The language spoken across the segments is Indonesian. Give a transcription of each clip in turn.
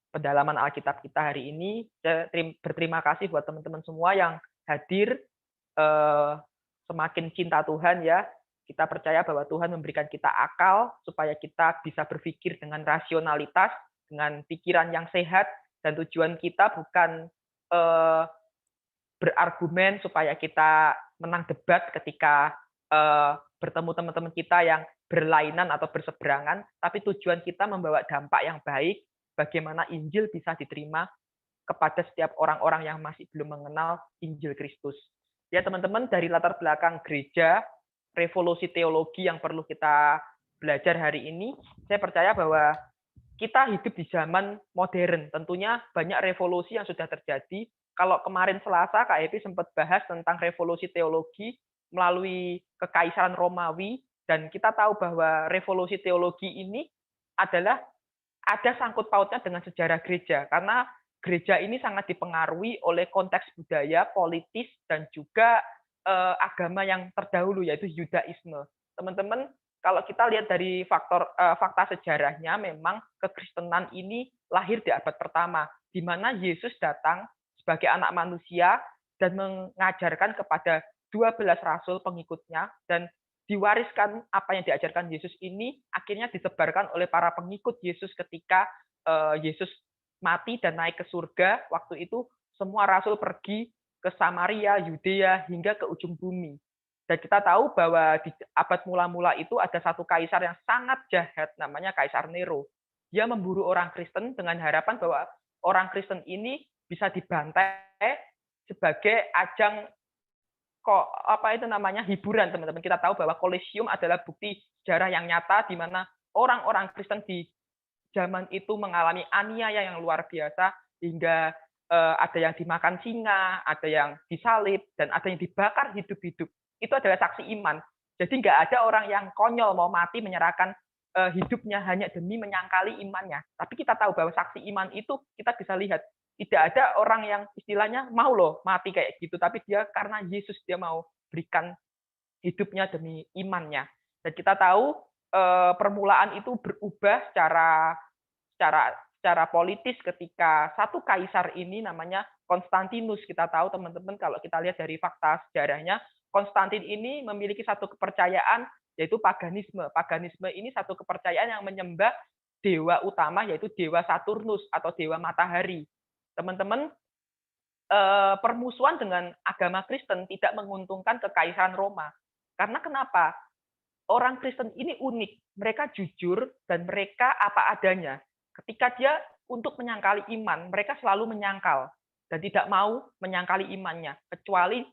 Pendalaman Alkitab kita hari ini. Saya berterima kasih buat teman-teman semua yang hadir, eee, semakin cinta Tuhan ya. Kita percaya bahwa Tuhan memberikan kita akal supaya kita bisa berpikir dengan rasionalitas, dengan pikiran yang sehat, dan tujuan kita bukan, eee, berargumen supaya kita menang debat ketika, bertemu teman-teman kita yang berlainan atau berseberangan, tapi tujuan kita membawa dampak yang baik, bagaimana Injil bisa diterima kepada setiap orang-orang yang masih belum mengenal Injil Kristus. Ya teman-teman, dari latar belakang gereja, revolusi teologi yang perlu kita belajar hari ini, saya percaya bahwa kita hidup di zaman modern. Tentunya banyak revolusi yang sudah terjadi. Kalau kemarin Selasa, Kak Epi sempat bahas tentang revolusi teologi melalui Kekaisaran Romawi, dan kita tahu bahwa revolusi teologi ini adalah ada sangkut pautnya dengan sejarah gereja, karena gereja ini sangat dipengaruhi oleh konteks budaya, politis, dan juga agama yang terdahulu, yaitu Yudaisme. Teman-teman, kalau kita lihat dari fakta sejarahnya, memang kekristenan ini lahir di abad pertama, di mana Yesus datang sebagai anak manusia dan mengajarkan kepada 12 rasul pengikutnya, dan diwariskan apa yang diajarkan Yesus ini akhirnya disebarkan oleh para pengikut Yesus ketika Yesus mati dan naik ke surga. Waktu itu semua rasul pergi ke Samaria, Yudea, hingga ke ujung bumi. Dan kita tahu bahwa di abad mula-mula itu ada satu kaisar yang sangat jahat, namanya Kaisar Nero. Dia memburu orang Kristen dengan harapan bahwa orang Kristen ini bisa dibantai sebagai ajang kok apa itu namanya hiburan, teman-teman. Kita tahu bahwa Kolosium adalah bukti sejarah yang nyata di mana orang-orang Kristen di zaman itu mengalami aniaya yang luar biasa hingga ada yang dimakan singa, ada yang disalib, dan ada yang dibakar hidup-hidup. Itu adalah saksi iman. Jadi nggak ada orang yang konyol mau mati menyerahkan hidupnya hanya demi menyangkali imannya. Tapi kita tahu bahwa saksi iman itu kita bisa lihat tidak ada orang yang istilahnya mau loh mati kayak gitu, tapi dia karena Yesus dia mau berikan hidupnya demi imannya. Dan kita tahu permulaan itu berubah secara secara politis ketika satu kaisar ini namanya Konstantinus. Kita tahu teman-teman kalau kita lihat dari fakta sejarahnya, Konstantin ini memiliki satu kepercayaan yaitu paganisme. Paganisme ini satu kepercayaan yang menyembah dewa utama yaitu dewa Saturnus atau dewa matahari. Teman-teman, permusuhan dengan agama Kristen tidak menguntungkan kekaisaran Roma. Karena kenapa? Orang Kristen ini unik, mereka jujur dan mereka apa adanya. Ketika dia untuk menyangkali iman, mereka selalu menyangkal dan tidak mau menyangkali imannya, kecuali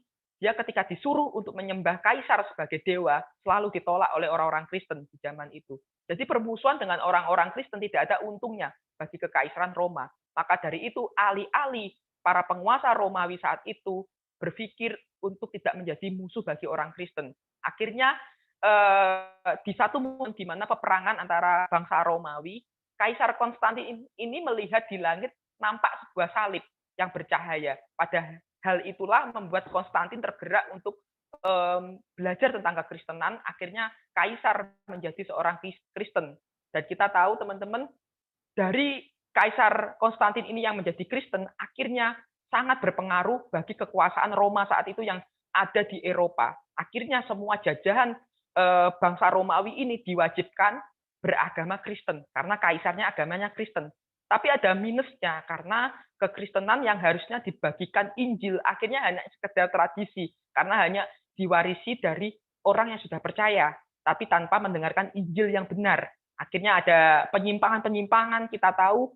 dia ketika disuruh untuk menyembah kaisar sebagai dewa, selalu ditolak oleh orang-orang Kristen di zaman itu. Jadi permusuhan dengan orang-orang Kristen tidak ada untungnya bagi kekaisaran Roma. Maka dari itu, alih-alih para penguasa Romawi saat itu berpikir untuk tidak menjadi musuh bagi orang Kristen, akhirnya di satu momen di mana peperangan antara bangsa Romawi, Kaisar Konstantin ini melihat di langit nampak sebuah salib yang bercahaya. Pada hal itulah membuat Konstantin tergerak untuk belajar tentang kekristenan. Akhirnya Kaisar menjadi seorang Kristen. Dan kita tahu teman-teman, dari Kaisar Konstantin ini yang menjadi Kristen, akhirnya sangat berpengaruh bagi kekuasaan Roma saat itu yang ada di Eropa. Akhirnya semua jajahan bangsa Romawi ini diwajibkan beragama Kristen karena kaisarnya agamanya Kristen. Tapi ada minusnya karena kekristenan yang harusnya dibagikan Injil akhirnya hanya sekedar tradisi karena hanya diwarisi dari orang yang sudah percaya tapi tanpa mendengarkan Injil yang benar. Akhirnya ada penyimpangan-penyimpangan. Kita tahu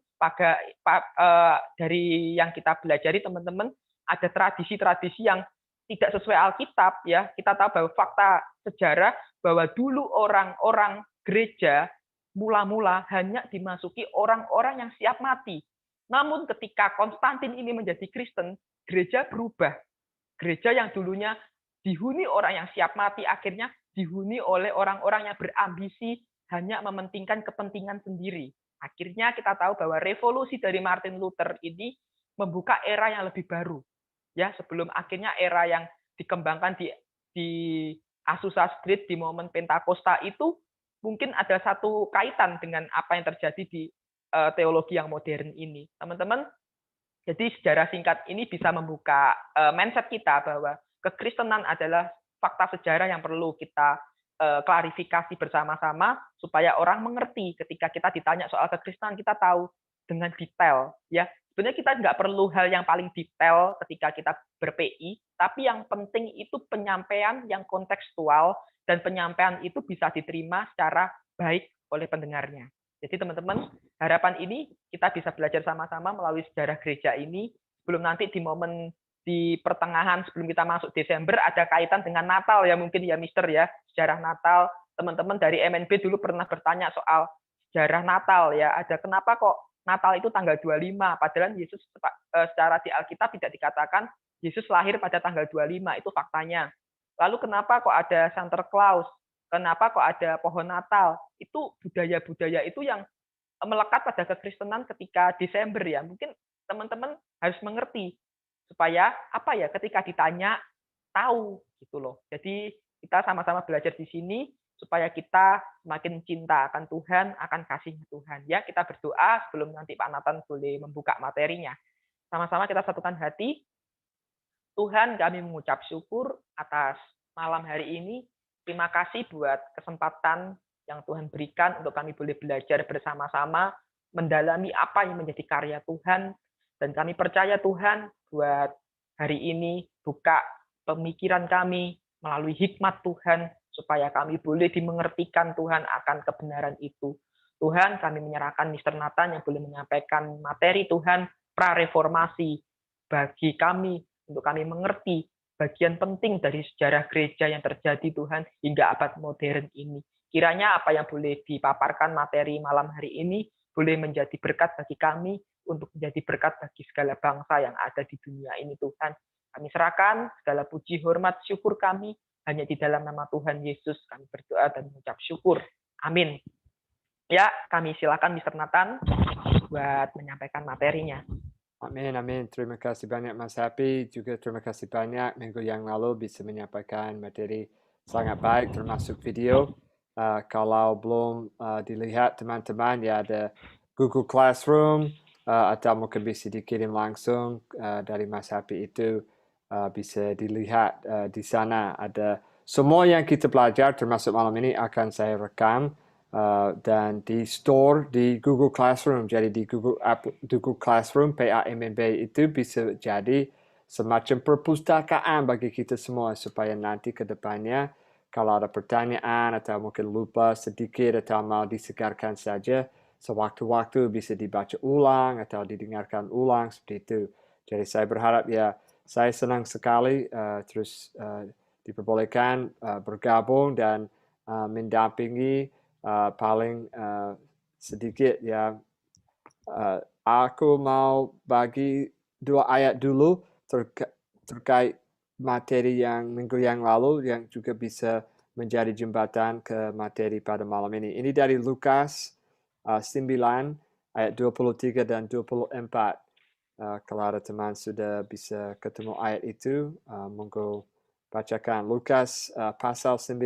dari yang kita pelajari teman-teman ada tradisi-tradisi yang tidak sesuai Alkitab ya. Kita tahu bahwa fakta sejarah bahwa dulu orang-orang gereja mula-mula hanya dimasuki orang-orang yang siap mati. Namun ketika Konstantin ini menjadi Kristen, gereja berubah. Gereja yang dulunya dihuni orang yang siap mati, akhirnya dihuni oleh orang-orang yang berambisi hanya mementingkan kepentingan sendiri. Akhirnya kita tahu bahwa revolusi dari Martin Luther ini membuka era yang lebih baru. Ya, sebelum akhirnya era yang dikembangkan di Azusa Street di momen Pentakosta itu mungkin ada satu kaitan dengan apa yang terjadi di teologi yang modern ini. Teman-teman, jadi sejarah singkat ini bisa membuka mindset kita bahwa kekristenan adalah fakta sejarah yang perlu kita klarifikasi bersama-sama supaya orang mengerti ketika kita ditanya soal kekristenan, kita tahu dengan detail. Ya, sebenarnya kita nggak perlu hal yang paling detail ketika kita ber-PI, tapi yang penting itu penyampaian yang kontekstual dan penyampaian itu bisa diterima secara baik oleh pendengarnya. Jadi teman-teman, harapan ini kita bisa belajar sama-sama melalui sejarah gereja ini. Sebelum nanti di momen di pertengahan sebelum kita masuk Desember ada kaitan dengan Natal ya mungkin ya Mister ya, sejarah Natal. Teman-teman dari MNB dulu pernah bertanya soal sejarah Natal ya. Ada kenapa kok Natal itu tanggal 25 padahal Yesus secara di Alkitab tidak dikatakan Yesus lahir pada tanggal 25, itu faktanya. Lalu kenapa kok ada Santa Claus? Kenapa kok ada pohon Natal? Itu budaya-budaya itu yang melekat pada kekristenan ketika Desember ya. Mungkin teman-teman harus mengerti supaya apa ya ketika ditanya tahu gitu loh. Jadi kita sama-sama belajar di sini supaya kita semakin cinta akan Tuhan, akan kasih Tuhan. Ya, kita berdoa sebelum nanti Pak Nathan boleh membuka materinya. Sama-sama kita satukan hati. Tuhan, kami mengucap syukur atas malam hari ini. Terima kasih buat kesempatan yang Tuhan berikan untuk kami boleh belajar bersama-sama, mendalami apa yang menjadi karya Tuhan. Dan kami percaya Tuhan buat hari ini buka pemikiran kami melalui hikmat Tuhan, supaya kami boleh dimengertikan Tuhan akan kebenaran itu. Tuhan, kami menyerahkan Mr. Nathan yang boleh menyampaikan materi Tuhan prareformasi bagi kami, untuk kami mengerti bagian penting dari sejarah gereja yang terjadi Tuhan hingga abad modern ini. Kiranya apa yang boleh dipaparkan materi malam hari ini boleh menjadi berkat bagi kami, untuk menjadi berkat bagi segala bangsa yang ada di dunia ini Tuhan. Kami serahkan segala puji, hormat, syukur kami hanya di dalam nama Tuhan Yesus. Kami berdoa dan mengucap syukur. Amin. Ya, kami silakan Mr. Nathan buat menyampaikan materinya. Amin, amin. Terima kasih banyak Mas Happy. Juga terima kasih banyak minggu yang lalu bisa menyampaikan materi sangat baik termasuk video. Kalau belum dilihat teman-teman ya ada Google Classroom atau mungkin bisa dikirim langsung dari Mas Happy itu bisa dilihat di sana. Ada semua yang kita belajar termasuk malam ini akan saya rekam. Dan di store di Google Classroom. Jadi di Google Classroom PAMNB itu bisa jadi semacam perpustakaan bagi kita semua supaya nanti ke depannya kalau ada pertanyaan atau mungkin lupa sedikit atau mau disegarkan saja, sewaktu-waktu bisa dibaca ulang atau didengarkan ulang seperti itu. Jadi saya berharap ya, saya senang sekali terus diperbolehkan bergabung dan mendampingi paling sedikit ya. Aku mau bagi 2 ayat dulu terkait materi yang minggu yang lalu yang juga bisa menjadi jembatan ke materi pada malam ini. Ini dari Lukas 9 ayat 23 dan 24. Kalau ada teman sudah bisa ketemu ayat itu, monggo bacakan. Lukas pasal 9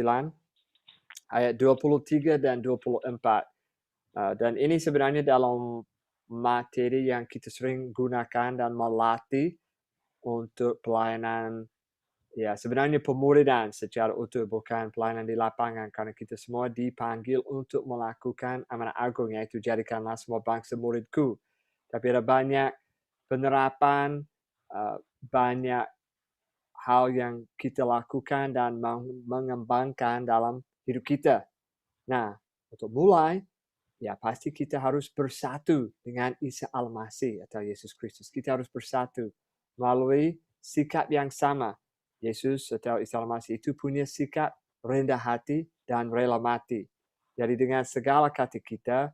ayat 23 dan 24. Dan ini sebenarnya dalam materi yang kita sering gunakan dan melatih untuk pelayanan, ya sebenarnya pemuridan secara utuh, bukan pelayanan di lapangan, karena kita semua dipanggil untuk melakukan amanat agung, yaitu jadikanlah semua bangsa muridku. Tapi ada banyak penerapan, banyak hal yang kita lakukan dan mengembangkan dalam hidup kita. Nah, untuk mulai, ya pasti kita harus bersatu dengan Isa Al-Masih atau Yesus Kristus. Kita harus bersatu melalui sikap yang sama. Yesus atau Isa Al-Masih itu punya sikap rendah hati dan rela mati. Jadi dengan segala kata kita,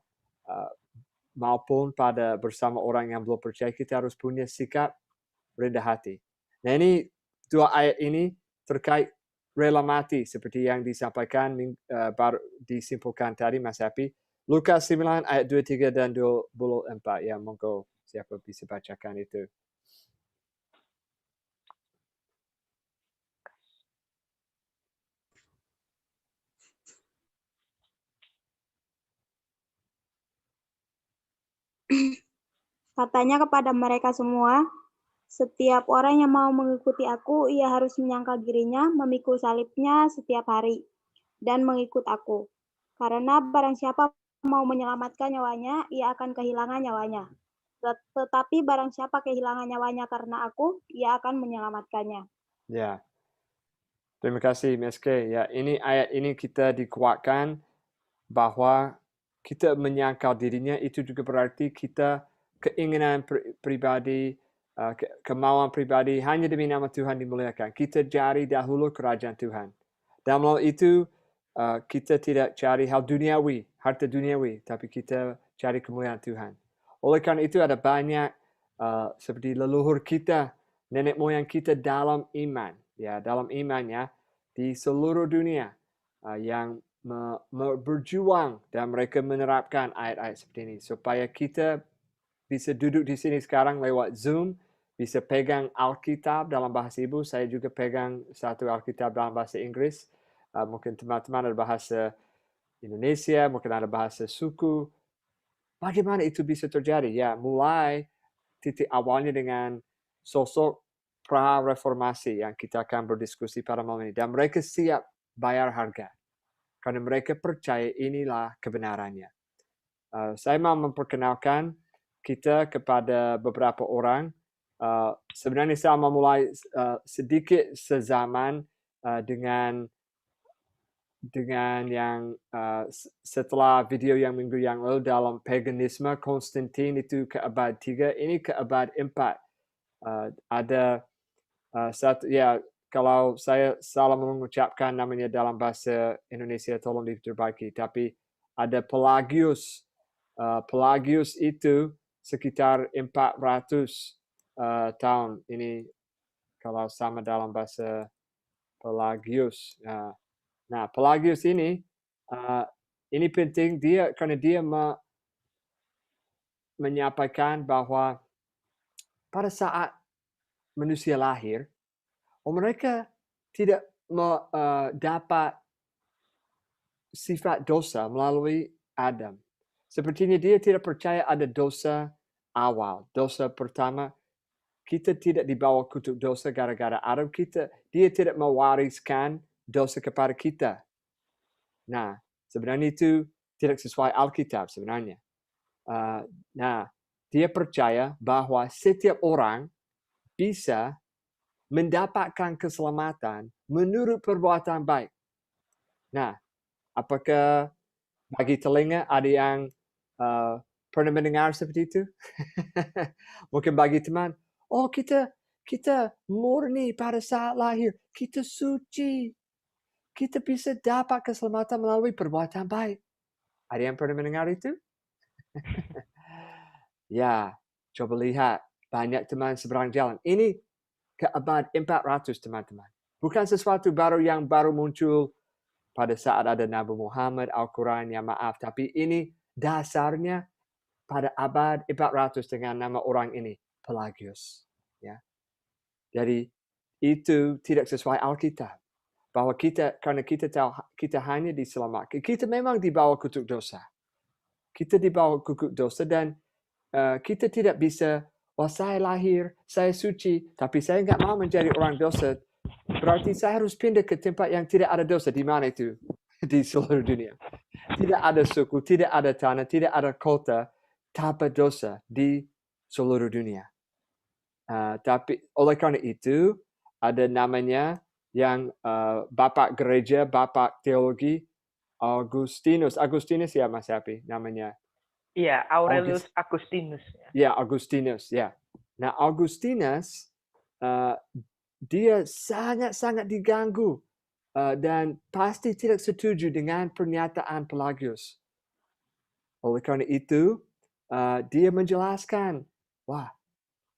maupun pada bersama orang yang belum percaya, kita harus punya sikap rendah hati. Nah ini 2 ayat ini terkait rela mati seperti yang disampaikan baru disimpulkan tadi Mas Happy. Lukas 9 ayat 23 dan 24. Ya, monggo siapa bisa bacakan itu. Katanya kepada mereka semua, setiap orang yang mau mengikuti aku, ia harus menyangkal dirinya, memikul salibnya setiap hari, dan mengikut aku. Karena barang siapa mau menyelamatkan nyawanya, ia akan kehilangan nyawanya. Tetapi barang siapa kehilangan nyawanya karena aku, ia akan menyelamatkannya. Ya, terima kasih MSK. Ya, ini ayat ini kita dikuatkan bahwa kita menyangkal dirinya itu juga berarti kita keinginan pribadi, kemauan pribadi hanya demi nama Tuhan dimuliakan. Kita cari dahulu kerajaan Tuhan. Dalam hal itu kita tidak cari hal duniawi, harta duniawi, tapi kita cari kemuliaan Tuhan. Oleh karena itu ada banyak seperti leluhur kita, nenek moyang kita dalam iman, ya dalam imannya di seluruh dunia yang berjuang dan mereka menerapkan ayat-ayat seperti ini supaya kita bisa duduk di sini sekarang lewat Zoom, bisa pegang Alkitab dalam bahasa ibu. Saya juga pegang satu Alkitab dalam bahasa Inggris. Mungkin teman-teman ada bahasa Indonesia, mungkin ada bahasa suku. Bagaimana itu bisa terjadi? Ya, mulai titik awalnya dengan sosok pra-reformasi yang kita akan berdiskusi pada malam ini. Dan mereka siap bayar harga. Karena mereka percaya inilah kebenarannya. Saya mau memperkenalkan kita kepada beberapa orang. Sebenarnya saya mau mulai sedikit sezaman dengan yang setelah video yang minggu yang lalu dalam paganisme, Konstantin itu ke abad 3, ini ke abad 4. Ada satu, ya kalau saya salah mengucapkan namanya dalam bahasa Indonesia tolong diperbaiki, tapi ada Pelagius. Pelagius itu sekitar 400 tahun. Ini kalau sama dalam bahasa Pelagius. Nah, Pelagius ini penting karena dia menyampaikan bahwa pada saat manusia lahir, mereka tidak dapat sifat dosa melalui Adam. Sepertinya dia tidak percaya ada dosa awal, dosa pertama. Kita tidak dibawa kutuk dosa gara-gara Adam. Dia tidak mewariskan dosa kepada kita. Nah, sebenarnya itu tidak sesuai Alkitab sebenarnya. Nah, dia percaya bahwa setiap orang bisa mendapatkan keselamatan menurut perbuatan baik. Nah, apakah bagi telinga ada yang pernah mendengar seperti itu? Mungkin bagi teman, oh kita murni pada saat lahir, kita suci, kita bisa dapat keselamatan melalui perbuatan baik. Ada yang pernah mendengar itu? Ya, coba lihat banyak teman seberang jalan. Ini ke abad 400 teman-teman. Bukan sesuatu baru yang baru muncul pada saat ada Nabi Muhammad, Al-Quran, ya maaf. Tapi ini dasarnya pada abad 400 dengan nama orang ini, Pelagius. Ya. Jadi itu tidak sesuai Alkitab. Bahwa karena kita tahu kita hanya diselamatkan. Kita memang dibawa kutuk dosa. Kita dibawa kutuk dosa dan kita tidak bisa, saya lahir, saya suci, tapi saya nggak mau menjadi orang dosa. Berarti saya harus pindah ke tempat yang tidak ada dosa. Di mana itu? Di seluruh dunia. Tidak ada suku, tidak ada tanah, tidak ada kota tanpa dosa di seluruh dunia. Tapi oleh karena itu, ada namanya yang Bapak Gereja, Bapak Teologi, Agustinus. Agustinus ya Mas Happy namanya. Iya, Aurelius Agustinus. Ya, Agustinus, ya. Nah, Agustinus, dia sangat-sangat diganggu dan pasti tidak setuju dengan pernyataan Pelagius. Oleh karena itu, dia menjelaskan, wah,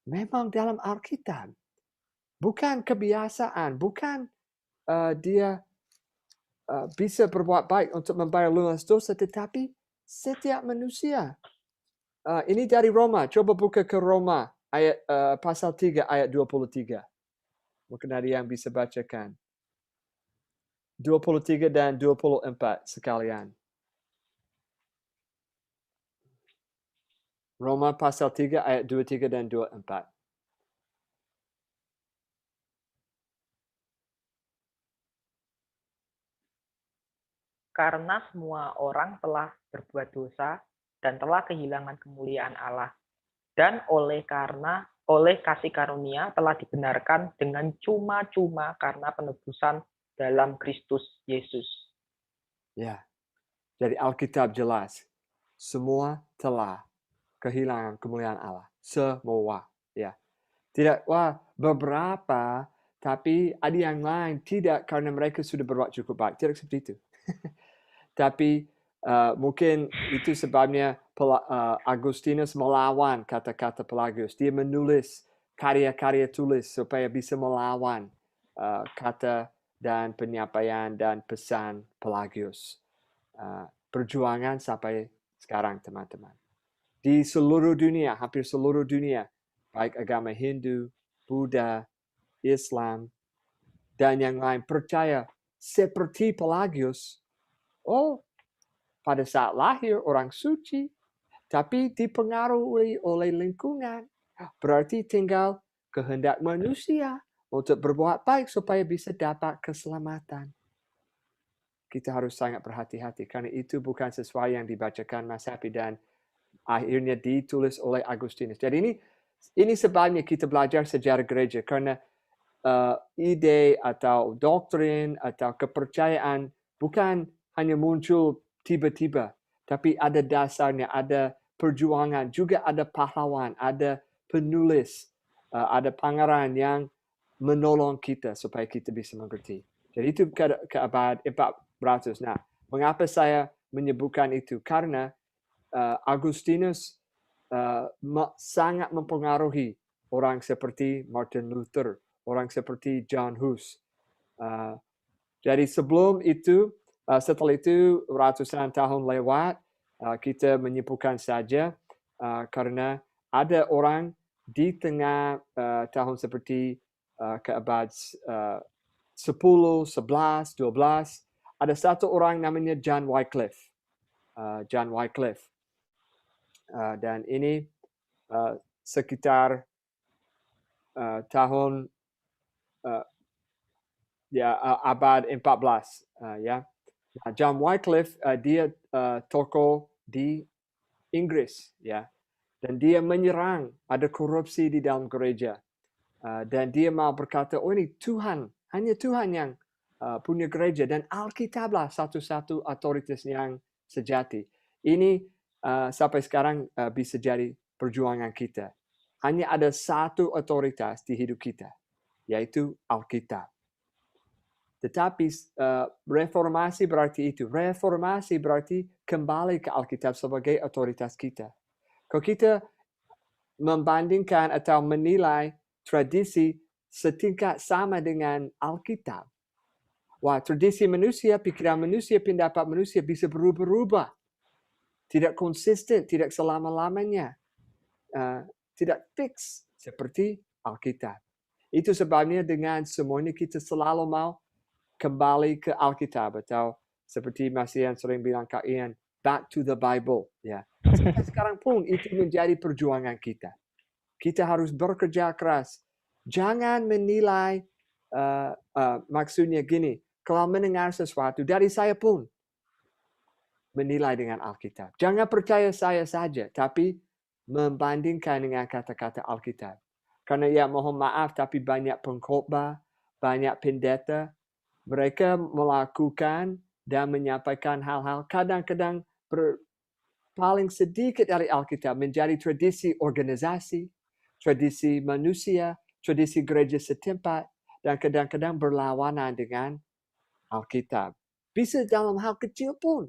memang dalam Alkitab, bukan kebiasaan, bukan dia bisa berbuat baik untuk membayar lunas dosa, tetapi setiap manusia. Ini dari Roma. Coba buka ke Roma ayat pasal 3 ayat 23. Mungkin ada yang bisa bacakan. 23 dan 24 sekalian. Roma pasal 3 ayat 23 dan 24. Karena semua orang telah berbuat dosa dan telah kehilangan kemuliaan Allah. Dan oleh kasih karunia telah dibenarkan dengan cuma-cuma karena penebusan dalam Kristus Yesus. Ya. Jadi Alkitab jelas. Semua telah kehilangan kemuliaan Allah. Semua. Ya. Tidak, beberapa, tapi ada yang lain tidak karena mereka sudah berbuat cukup baik. Tidak seperti itu. Tapi mungkin itu sebabnya Agustinus melawan kata-kata Pelagius. Dia menulis karya-karya tulis supaya bisa melawan kata dan penyampaian dan pesan Pelagius. Perjuangan sampai sekarang, teman-teman. Di seluruh dunia, hampir seluruh dunia, baik agama Hindu, Buddha, Islam, dan yang lain percaya seperti Pelagius. Pada saat lahir orang suci, tapi dipengaruhi oleh lingkungan. Berarti tinggal kehendak manusia untuk berbuat baik supaya bisa dapat keselamatan. Kita harus sangat berhati-hati karena itu bukan sesuai yang dibacakan Masepi dan akhirnya ditulis oleh Agustinus. Jadi ini sebabnya kita belajar sejarah gereja karena ide atau doktrin atau kepercayaan bukan hanya muncul tiba-tiba, tapi ada dasarnya, ada perjuangan, juga ada pahlawan, ada penulis, ada pangeran yang menolong kita supaya kita bisa mengerti. Jadi itu ke abad 400. Nah, mengapa saya menyebutkan itu? Karena Agustinus sangat mempengaruhi orang seperti Martin Luther, orang seperti John Hus. Jadi sebelum itu, setelah itu ratusan tahun lewat, kita menyimpulkan saja karena ada orang di tengah tahun seperti ke abad 10, 11, 12, ada satu orang namanya John Wycliffe. John Wycliffe. Dan ini sekitar tahun abad 14 ya. John Wycliffe dia tokoh di Inggris ya. Dan dia menyerang ada korupsi di dalam gereja. Dan dia mau berkata, ini Tuhan, hanya Tuhan yang punya gereja dan Alkitablah satu-satu otoritas yang sejati. Ini sampai sekarang bisa jadi perjuangan kita. Hanya ada satu otoritas di hidup kita, yaitu Alkitab. Tetapi reformasi berarti itu. Reformasi berarti kembali ke Alkitab sebagai otoritas kita. Kalau kita membandingkan atau menilai tradisi setingkat sama dengan Alkitab, tradisi manusia, pikiran manusia, pendapat manusia bisa berubah-ubah. Tidak konsisten, tidak selama-lamanya. Tidak fix seperti Alkitab. Itu sebabnya dengan semuanya kita selalu mau kembali ke Alkitab atau seperti Mas Ian sering bilang Kak Ian, back to the Bible. Ya. Sampai sekarang pun itu menjadi perjuangan kita. Kita harus bekerja keras. Jangan menilai, maksudnya gini, kalau mendengar sesuatu dari saya pun menilai dengan Alkitab. Jangan percaya saya saja, tapi membandingkan dengan kata-kata Alkitab. Karena ya mohon maaf, tapi banyak pengkhotbah, banyak pendeta, mereka melakukan dan menyampaikan hal-hal kadang-kadang paling sedikit dari Alkitab menjadi tradisi organisasi, tradisi manusia, tradisi gereja setempat, dan kadang-kadang berlawanan dengan Alkitab. Bisa dalam hal kecil pun,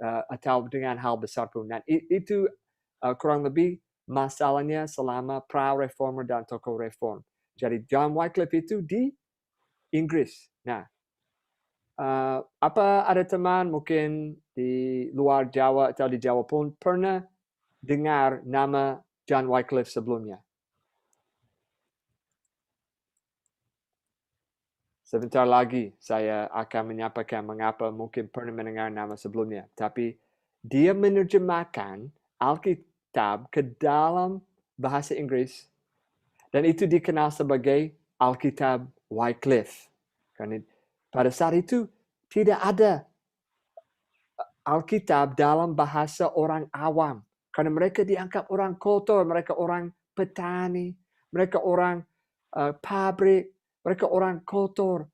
atau dengan hal besar pun. Dan itu kurang lebih masalahnya selama pra-reformer dan tokoh reform. Jadi John Wycliffe itu di Inggris. Nah, apa ada teman mungkin di luar Jawa atau di Jawa pun pernah dengar nama John Wycliffe sebelumnya? Sebentar lagi saya akan menyampaikan mengapa mungkin pernah mendengar nama sebelumnya. Tapi dia menerjemahkan Alkitab ke dalam bahasa Inggris, dan itu dikenal sebagai Alkitab Wycliffe. Karena pada saat itu tidak ada Alkitab dalam bahasa orang awam. Karena mereka dianggap orang kotor, mereka orang petani, mereka orang pabrik, mereka orang kotor.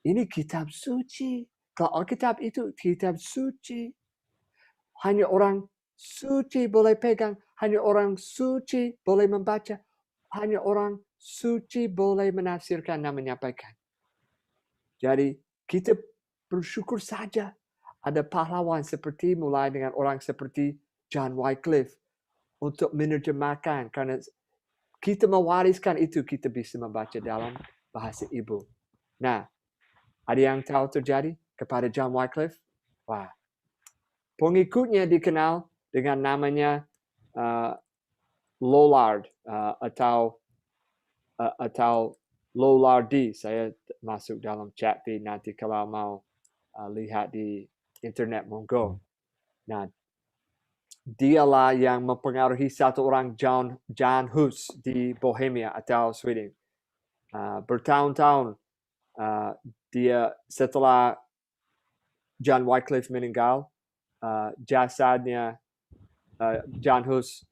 Ini kitab suci. Kalau Alkitab itu kitab suci, hanya orang suci boleh pegang, hanya orang suci boleh membaca, hanya orang suci boleh menafsirkan dan menyampaikan. Jadi kita bersyukur saja ada pahlawan seperti mulai dengan orang seperti John Wycliffe untuk menerjemahkan, karena kita mewariskan itu, kita bisa membaca dalam bahasa ibu. Nah, ada yang tahu terjadi kepada John Wycliffe? Wah, pengikutnya dikenal dengan namanya Lollard atau Lollardi. Saya masuk dalam chat nanti kalau mau lihat di internet, monggo. Nah, dialah yang mempengaruhi satu orang Jan Hus di Bohemia atau Sweden. Bertahun-tahun dia setelah John Wycliffe meninggal, jasadnya Jan Hus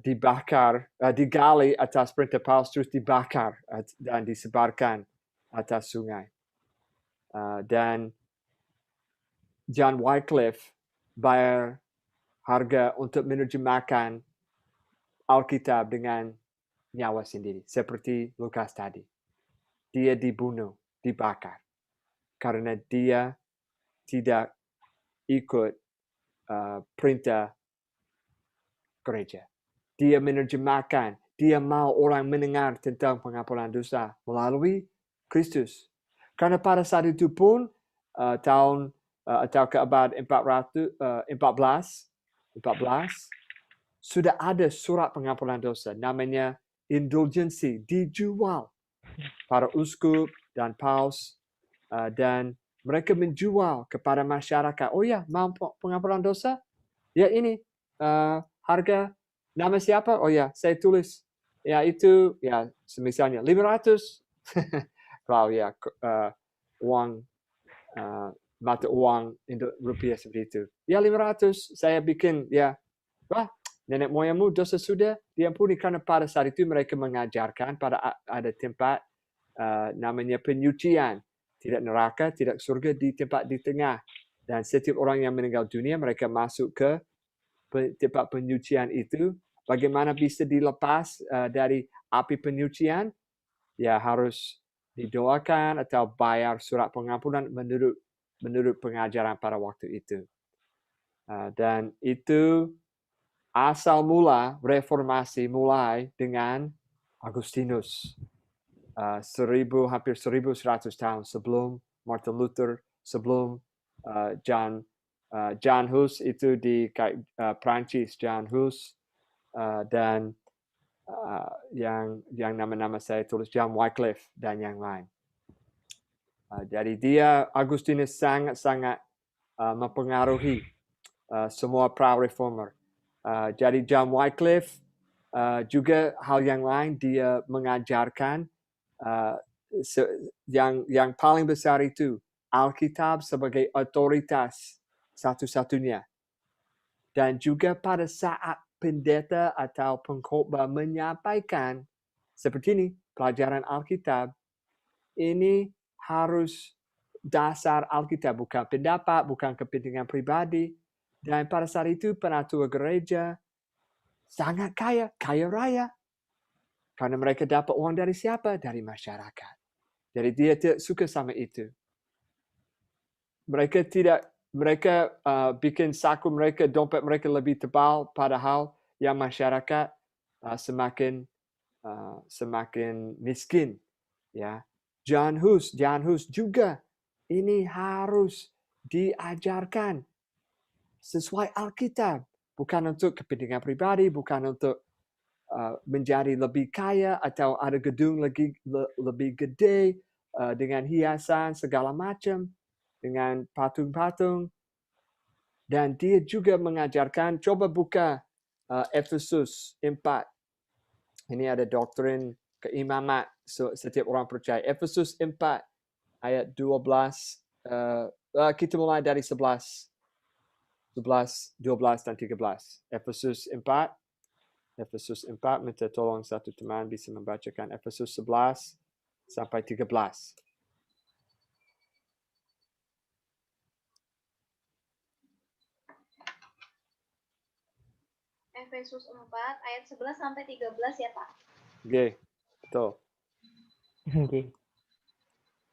dibakar, digali atas perintah Paus, terus dibakar dan disebarkan atas sungai. Dan John Wycliffe bayar harga untuk menerjemahkan Alkitab dengan nyawa sendiri, seperti Lukas tadi. Dia dibunuh, dibakar, karena dia tidak ikut perintah gereja. Dia menerjemahkan, dia mau orang mendengar tentang pengampunan dosa melalui Kristus. Karena pada saat itu pun tahun atau ke abad 14 sudah ada surat pengampunan dosa namanya indulgensi, dijual para uskup dan paus, dan mereka menjual kepada masyarakat. Oh ya, mau pengampunan dosa? Ya ini harga nama siapa? Oh ya, saya tulis. Ya itu, ya semisalnya 500. Kalau ya uang mata uang rupiah seperti itu. Ya 500 saya bikin, ya. Wah, nenek moyangmu dosa sudah diampuni, karena pada saat itu mereka mengajarkan pada ada tempat namanya penyucian. Tidak neraka, tidak surga, di tempat di tengah. Dan setiap orang yang meninggal dunia, mereka masuk ke tempat penyucian itu. Bagaimana bisa dilepas dari api penyucian? Ya harus didoakan atau bayar surat pengampunan menurut pengajaran pada waktu itu. Dan itu asal mula reformasi mulai dengan Agustinus. Hampir 1100 tahun sebelum Martin Luther, sebelum Jan Hus itu di Prancis, Jan Hus, dan yang nama-nama saya tulis John Wycliffe dan yang lain. Jadi dia, Agustinus, sangat-sangat mempengaruhi semua pra-reformer. Jadi John Wycliffe juga hal yang lain, dia mengajarkan yang paling besar itu Alkitab sebagai otoritas satu-satunya. Dan juga pada saat pendeta atau pengkhotbah menyampaikan seperti ini, pelajaran Alkitab, ini harus dasar Alkitab, bukan pendapat, bukan kepentingan pribadi. Dan pada saat itu penatua gereja sangat kaya raya. Karena mereka dapat uang dari siapa? Dari masyarakat. Jadi dia tidak suka sama itu. Mereka bikin saku mereka, dompet mereka lebih tebal, padahal yang masyarakat semakin miskin. Ya, Jan Hus juga ini harus diajarkan sesuai Alkitab, bukan untuk kepentingan pribadi, bukan untuk menjadi lebih kaya atau ada gedung lebih gede dengan hiasan segala macam, dengan patung-patung. Dan dia juga mengajarkan, coba buka Efesus 4. Ini ada doktrin keimaman setiap orang percaya. Efesus 4 ayat 12. Kita mulai dari 11, 12, dan 13. Efesus 4. Minta tolong satu teman bisa membacakan Efesus 11 sampai 13. Efesus 4 ayat 11 sampai 13 ya, Pak. Oke, betul. Oke.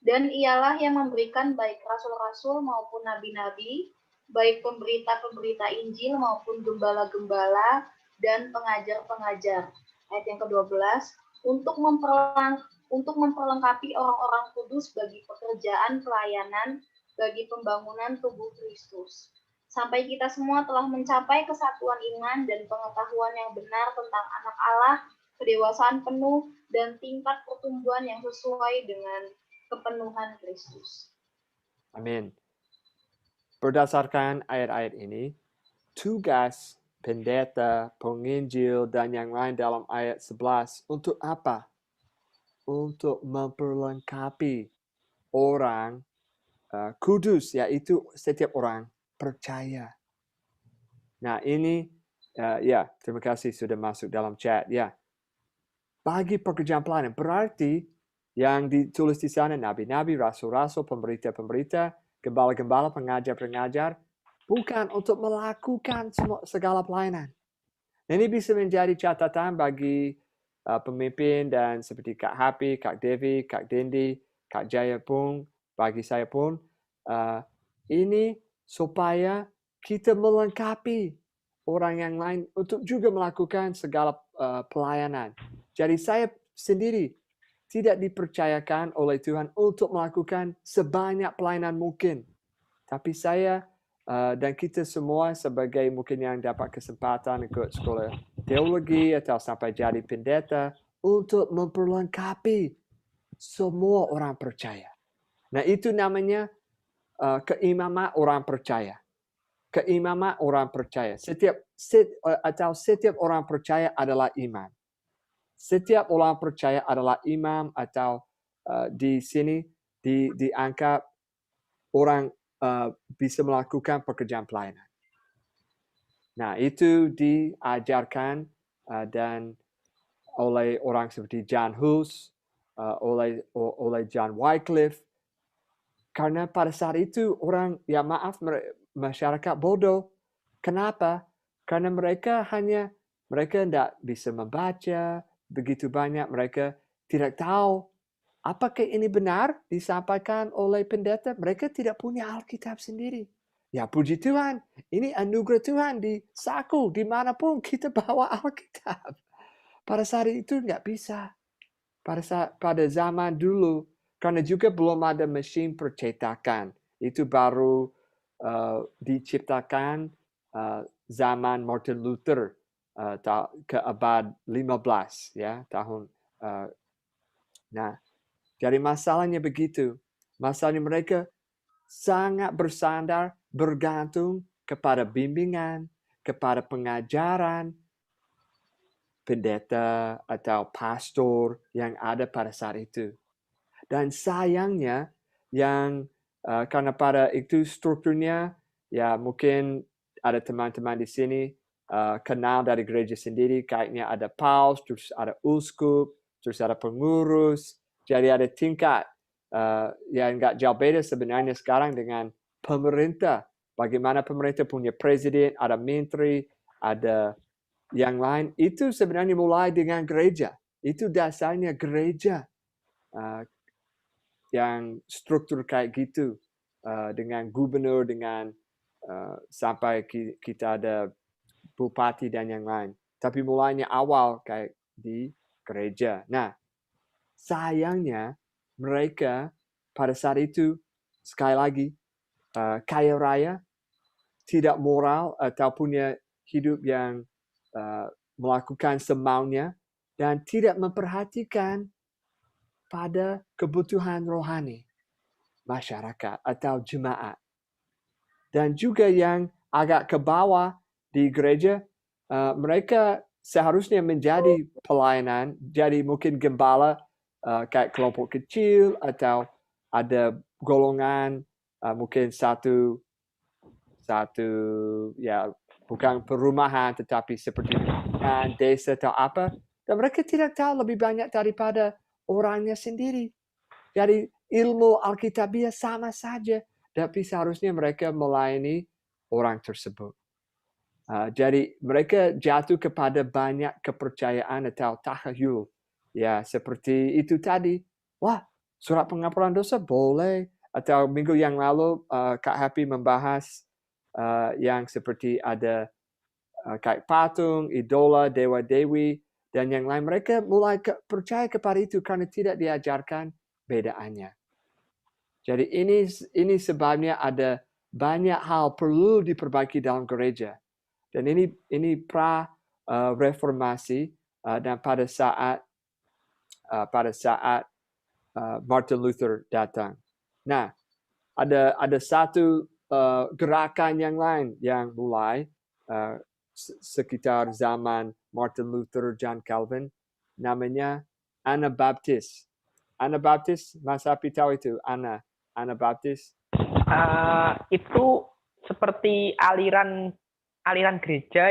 Dan ialah yang memberikan baik rasul-rasul maupun nabi-nabi, baik pemberita-pemberita Injil maupun gembala-gembala dan pengajar-pengajar. Ayat yang ke-12, untuk memperlengkapi orang-orang kudus bagi pekerjaan pelayanan, bagi pembangunan tubuh Kristus. Sampai kita semua telah mencapai kesatuan iman dan pengetahuan yang benar tentang anak Allah, kedewasaan penuh, dan tingkat pertumbuhan yang sesuai dengan kepenuhan Kristus. Amin. Berdasarkan ayat-ayat ini, tugas pendeta, penginjil, dan yang lain dalam ayat 11 untuk apa? Untuk memperlengkapi orang kudus, yaitu setiap orang percaya. Nah ini, ya terima kasih sudah masuk dalam chat. Ya, bagi pekerjaan pelayanan berarti yang ditulis di sana nabi-nabi, rasul-rasul, pemberita-pemberita, gembala-gembala, pengajar-pengajar, bukan untuk melakukan segala pelayanan. Ini bisa menjadi catatan bagi pemimpin dan seperti Kak Happy, Kak Devi, Kak Dendi, Kak Jaya pun, bagi saya pun, ini supaya kita melengkapi orang yang lain untuk juga melakukan segala pelayanan. Jadi saya sendiri tidak dipercayakan oleh Tuhan untuk melakukan sebanyak pelayanan mungkin. Tapi saya dan kita semua sebagai mungkin yang dapat kesempatan ikut sekolah teologi atau sampai jadi pendeta untuk memperlengkapi semua orang percaya. Nah itu namanya keimaman orang percaya. Keimaman orang percaya. Setiap orang percaya adalah imam. Setiap orang percaya adalah imam atau di sini dianggap orang bisa melakukan pekerjaan pelayanan. Nah, itu diajarkan dan oleh orang seperti John Hus, oleh John Wycliffe. Karena pada saat itu orang, ya maaf, masyarakat bodoh. Kenapa? Karena mereka tidak bisa membaca begitu banyak. Mereka tidak tahu apakah ini benar disampaikan oleh pendeta. Mereka tidak punya Alkitab sendiri. Ya puji Tuhan, ini anugerah Tuhan di saku, dimanapun kita bawa Alkitab. Pada saat itu nggak bisa. Pada zaman dulu, karena juga belum ada mesin percetakan. Itu baru diciptakan zaman Martin Luther ke abad 15 ya tahun. Nah, jadi masalahnya begitu. Masalahnya mereka sangat bersandar, bergantung kepada bimbingan, kepada pengajaran pendeta atau pastor yang ada pada saat itu. Dan sayangnya yang karena pada itu strukturnya, ya mungkin ada teman-teman di sini kenal dari gereja sendiri, kayaknya ada paus, terus ada uskup, terus ada pengurus. Jadi ada tingkat yang nggak jauh beda sebenarnya sekarang dengan pemerintah. Bagaimana pemerintah punya presiden, ada menteri, ada yang lain. Itu sebenarnya mulai dengan gereja. Itu dasarnya gereja. Yang struktur kayak gitu. Dengan gubernur, dengan sampai kita ada bupati dan yang lain. Tapi mulainya awal kayak di gereja. Nah, sayangnya mereka pada saat itu, sekali lagi, kaya raya, tidak moral atau punya hidup yang melakukan semaunya dan tidak memperhatikan pada kebutuhan rohani masyarakat atau jemaat. Dan juga yang agak ke bawah di gereja, mereka seharusnya menjadi pelayanan, jadi mungkin gembala kayak kelompok kecil atau ada golongan mungkin satu ya bukan perumahan tetapi seperti desa atau apa, dan mereka tidak tahu lebih banyak daripada orangnya sendiri. Jadi ilmu Alkitabiah sama saja, tapi seharusnya mereka melayani orang tersebut. Jadi mereka jatuh kepada banyak kepercayaan atau takhayul. Ya, seperti itu tadi. Wah, surat pengampunan dosa boleh. Atau minggu yang lalu Kak Happy membahas yang seperti ada kayak patung, idola, dewa-dewi, dan yang lain. Mereka mulai percaya kepada itu karena tidak diajarkan bedaannya. Jadi ini sebabnya ada banyak hal perlu diperbaiki dalam gereja. Dan ini pra reformasi dan pada saat Martin Luther datang. Nah, ada satu gerakan yang lain yang mulai sekitar zaman Martin Luther, John Calvin, namanya Anabaptis. Anabaptis, Mas Api tahu itu Anabaptis? Itu seperti aliran gereja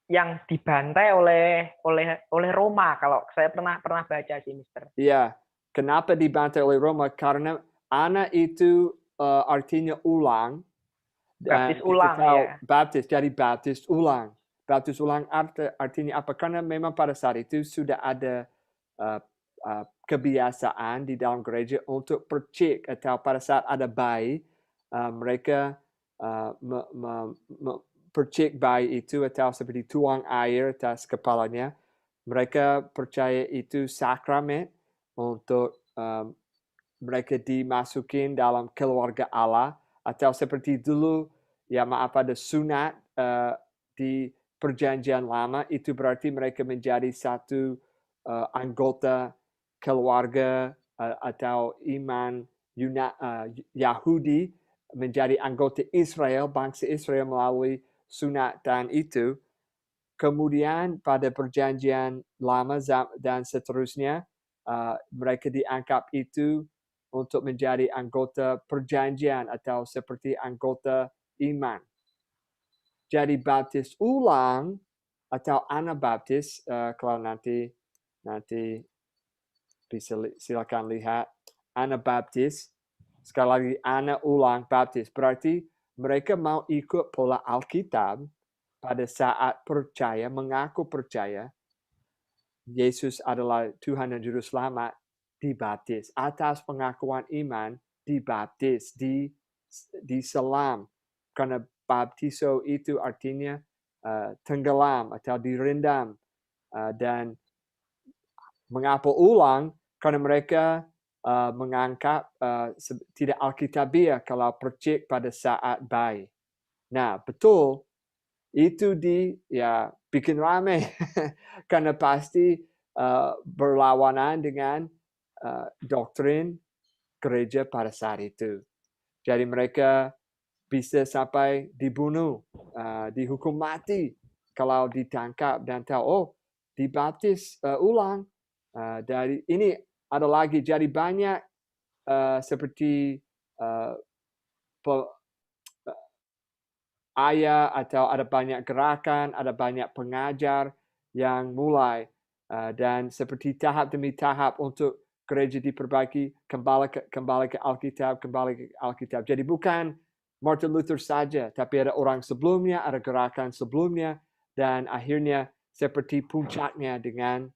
yang dibantai oleh Roma, kalau saya pernah baca sih, Mister. Iya, kenapa dibantai oleh Roma? Karena Ana itu artinya ulang. Dan Baptis ulang, kita tahu, ya. Baptis, jadi baptis ulang. Baptis ulang artinya apa? Karena memang pada saat itu sudah ada kebiasaan di dalam gereja untuk percik, atau pada saat ada bayi, mereka percik bayi itu atau seperti tuang air atas kepalanya. Mereka percaya itu sakramen untuk mereka dimasukin dalam keluarga Allah, atau seperti dulu ya maaf ada sunat di perjanjian lama, itu berarti mereka menjadi satu anggota keluarga atau iman Yahudi, menjadi anggota Israel, bangsa Israel melalui sunatan itu. Kemudian pada perjanjian lama dan seterusnya, mereka dianggap itu untuk menjadi anggota perjanjian atau seperti anggota iman. Jadi baptis ulang atau Anabaptis, kalau nanti bisa silakan lihat Anabaptis. Sekali lagi Ana ulang baptis, berarti mereka mau ikut pola Alkitab pada saat percaya, mengaku percaya Yesus adalah Tuhan dan Juru Selamat, dibaptis. Atas pengakuan iman, dibaptis, diselam. Karena baptiso itu artinya tenggelam atau direndam. Dan mengapa ulang? Karena mereka menganggap tidak Alkitabiah kalau percik pada saat bayi. Nah, betul, itu bikin ramai karena pasti berlawanan dengan doktrin gereja pada saat itu. Jadi mereka bisa sampai dibunuh, dihukum mati kalau ditangkap dan tahu dibaptis ulang. Dari ini ada lagi, jadi banyak seperti ayah atau ada banyak gerakan, ada banyak pengajar yang mulai dan seperti tahap demi tahap untuk gereja diperbaiki, kembali ke Alkitab. Jadi bukan Martin Luther saja, tapi ada orang sebelumnya, ada gerakan sebelumnya, dan akhirnya seperti puncaknya dengan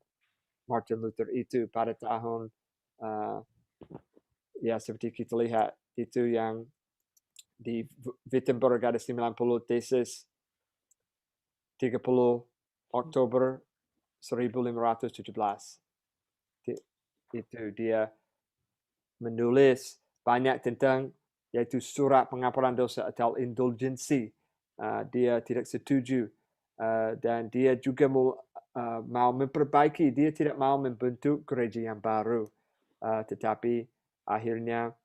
Martin Luther itu pada tahun seperti kita lihat itu yang di Wittenberg ada 90 tesis, 30 Oktober 1517. Itu dia menulis banyak tentang yaitu surat pengampunan dosa atau indulgensi. Dia tidak setuju dan dia juga mau memperbaiki. Dia tidak mau membentuk gereja yang baru, tetapi akhirnya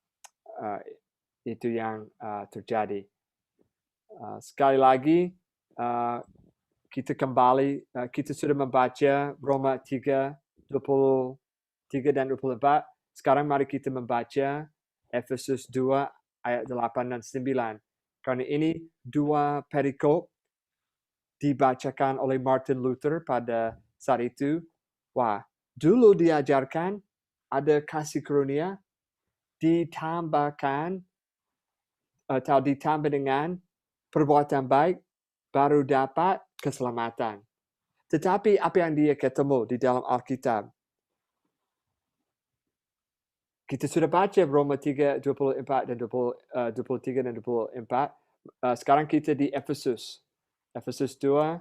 itu yang terjadi. Sekali lagi, kita kembali, kita sudah membaca Roma 3, 23 dan 24. Sekarang mari kita membaca Efesus 2 ayat 8 dan 9. Karena ini dua perikop dibacakan oleh Martin Luther pada saat itu. Wah, dulu diajarkan ada kasih karunia ditambahkan atau ditambah dengan perbuatan baik baru dapat keselamatan. Tetapi apa yang dia ketemu di dalam Alkitab? Kita sudah baca Roma 3, 24 dan 23 dan 24. Sekarang kita di Efesus. Efesus 2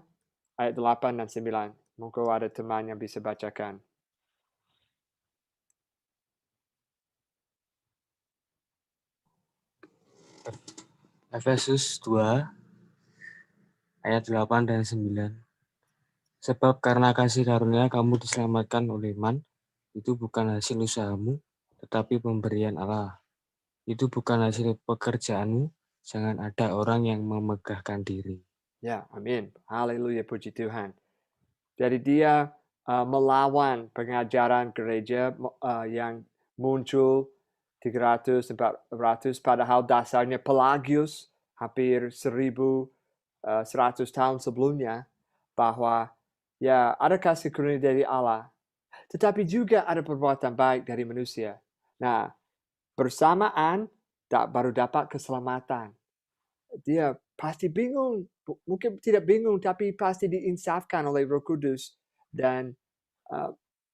ayat 8 dan 9. Mungkin ada teman yang bisa bacakan. Efesus 2 ayat 8 dan 9. Sebab karena kasih karunia kamu diselamatkan oleh iman, itu bukan hasil usahamu, tetapi pemberian Allah. Itu bukan hasil pekerjaanmu, jangan ada orang yang memegahkan diri. Ya, amin. Haleluya, puji Tuhan. Jadi dia melawan pengajaran gereja yang muncul 300-400, padahal dasarnya Pelagius hampir 1100 tahun sebelumnya, bahwa ya ada kasih karunia dari Allah, tetapi juga ada perbuatan baik dari manusia. Nah, bersamaan baru dapat keselamatan. Dia pasti bingung, mungkin tidak bingung, tapi pasti diinsafkan oleh Roh Kudus dan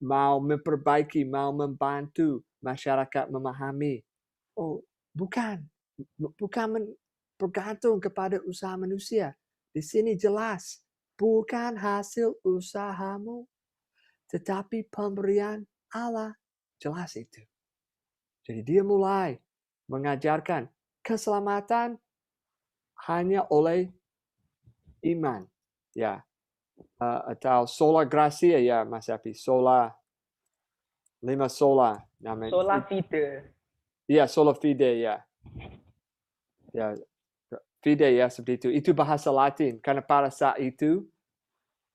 mau memperbaiki, mau membantu masyarakat memahami. Oh, bukan bergantung kepada usaha manusia. Di sini jelas, bukan hasil usahamu, tetapi pemberian Allah. Jelas itu. Jadi dia mulai mengajarkan keselamatan hanya oleh iman. Ya. Atau sola gracia ya Mas Api. Sola. Namanya. Sola fide. Iya, sola fide ya. Ya. Fide ya seperti itu. Itu bahasa Latin. Karena pada saat itu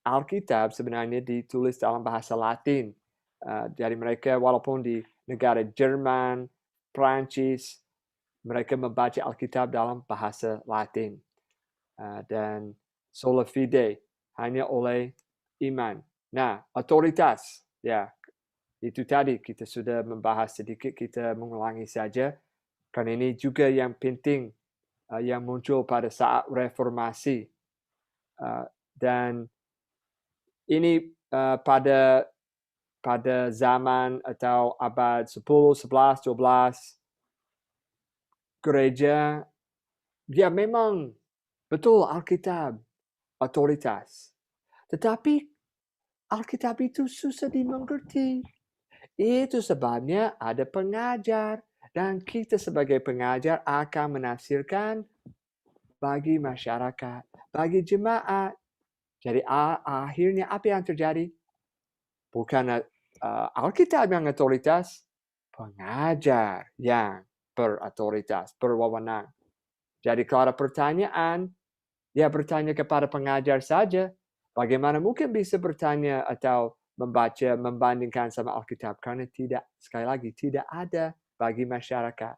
Alkitab sebenarnya ditulis dalam bahasa Latin. Jadi mereka walaupun di negara Jerman, Prancis, mereka membaca Alkitab dalam bahasa Latin. Dan sola fide hanya oleh iman. Nah, otoritas. Ya, itu tadi kita sudah membahas sedikit, kita mengulangi saja. Karena ini juga yang penting yang muncul pada saat reformasi. Dan ini pada zaman atau abad 10, 11, 12, gereja, ya memang betul Alkitab otoritas. Tetapi Alkitab itu susah dimengerti. Itu sebabnya ada pengajar. Dan kita sebagai pengajar akan menafsirkan bagi masyarakat, bagi jemaat. Jadi akhirnya apa yang terjadi? Bukan Alkitab yang otoritas, pengajar yang berotoritas, berwenang. Jadi kalau ada pertanyaan, ya bertanya kepada pengajar saja. Bagaimana mungkin bisa bertanya atau membaca, membandingkan sama Alkitab? Karena sekali lagi, tidak ada bagi masyarakat.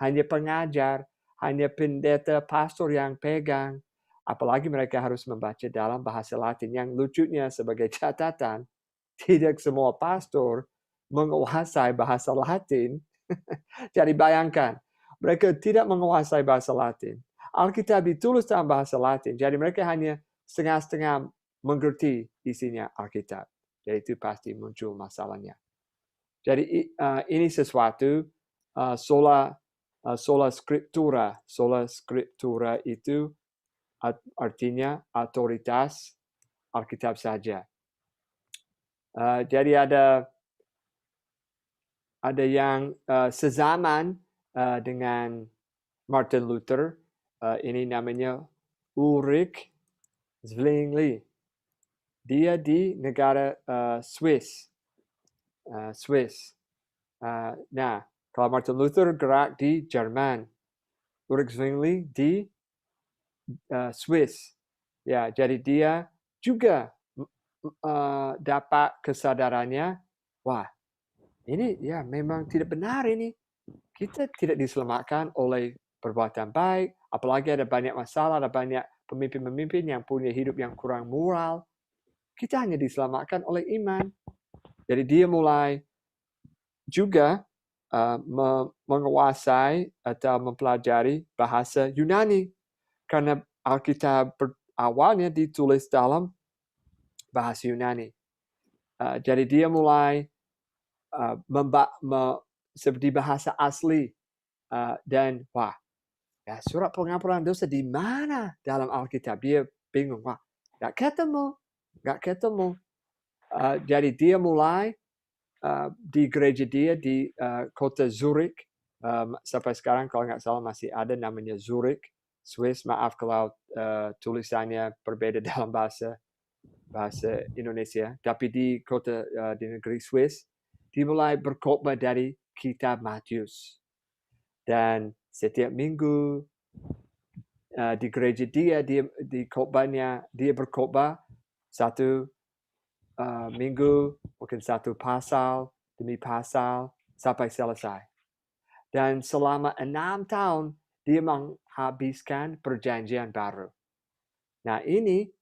Hanya pengajar, hanya pendeta, pastor yang pegang. Apalagi mereka harus membaca dalam bahasa Latin. Yang lucunya sebagai catatan, tidak semua pastor menguasai bahasa Latin. Jadi bayangkan, mereka tidak menguasai bahasa Latin. Alkitab ditulis dalam bahasa Latin, jadi mereka hanya setengah-setengah mengerti isinya Alkitab. Jadi itu pasti muncul masalahnya. Jadi ini sesuatu sola scriptura. Sola scriptura itu artinya otoritas Alkitab saja. Jadi ada yang sezaman dengan Martin Luther. Ini namanya Ulrich Zwingli. Dia di negara Swiss. Nah, kalau Martin Luther gerak di Jerman, Ulrich Zwingli di Swiss. Ya, jadi dia juga dapat kesadarannya, wah, ini ya memang tidak benar ini. Kita tidak diselamatkan oleh perbuatan baik, apalagi ada banyak masalah, ada banyak pemimpin-pemimpin yang punya hidup yang kurang moral. Kita hanya diselamatkan oleh iman. Jadi dia mulai juga menguasai atau mempelajari bahasa Yunani. Karena Alkitab awalnya ditulis dalam bahasa Yunani. Jadi dia mulai seperti bahasa asli. Dan wah, ya, surat pengampunan dosa di mana dalam Alkitab? Dia bingung. Wah, nggak ketemu. Jadi dia mulai di gereja dia di kota Zurich. Sampai sekarang kalau nggak salah masih ada namanya Zurich, Swiss. Maaf kalau tulisannya berbeda dalam bahasa Indonesia. Tapi di kota di negeri Swiss, dimulai berkhotbah dari kitab Matius. Dan setiap minggu di gereja dia di khotbahnya dia berkhotbah satu minggu, mungkin satu pasal demi pasal sampai selesai. Dan selama 6 tahun dia menghabiskan perjanjian baru. Nah ini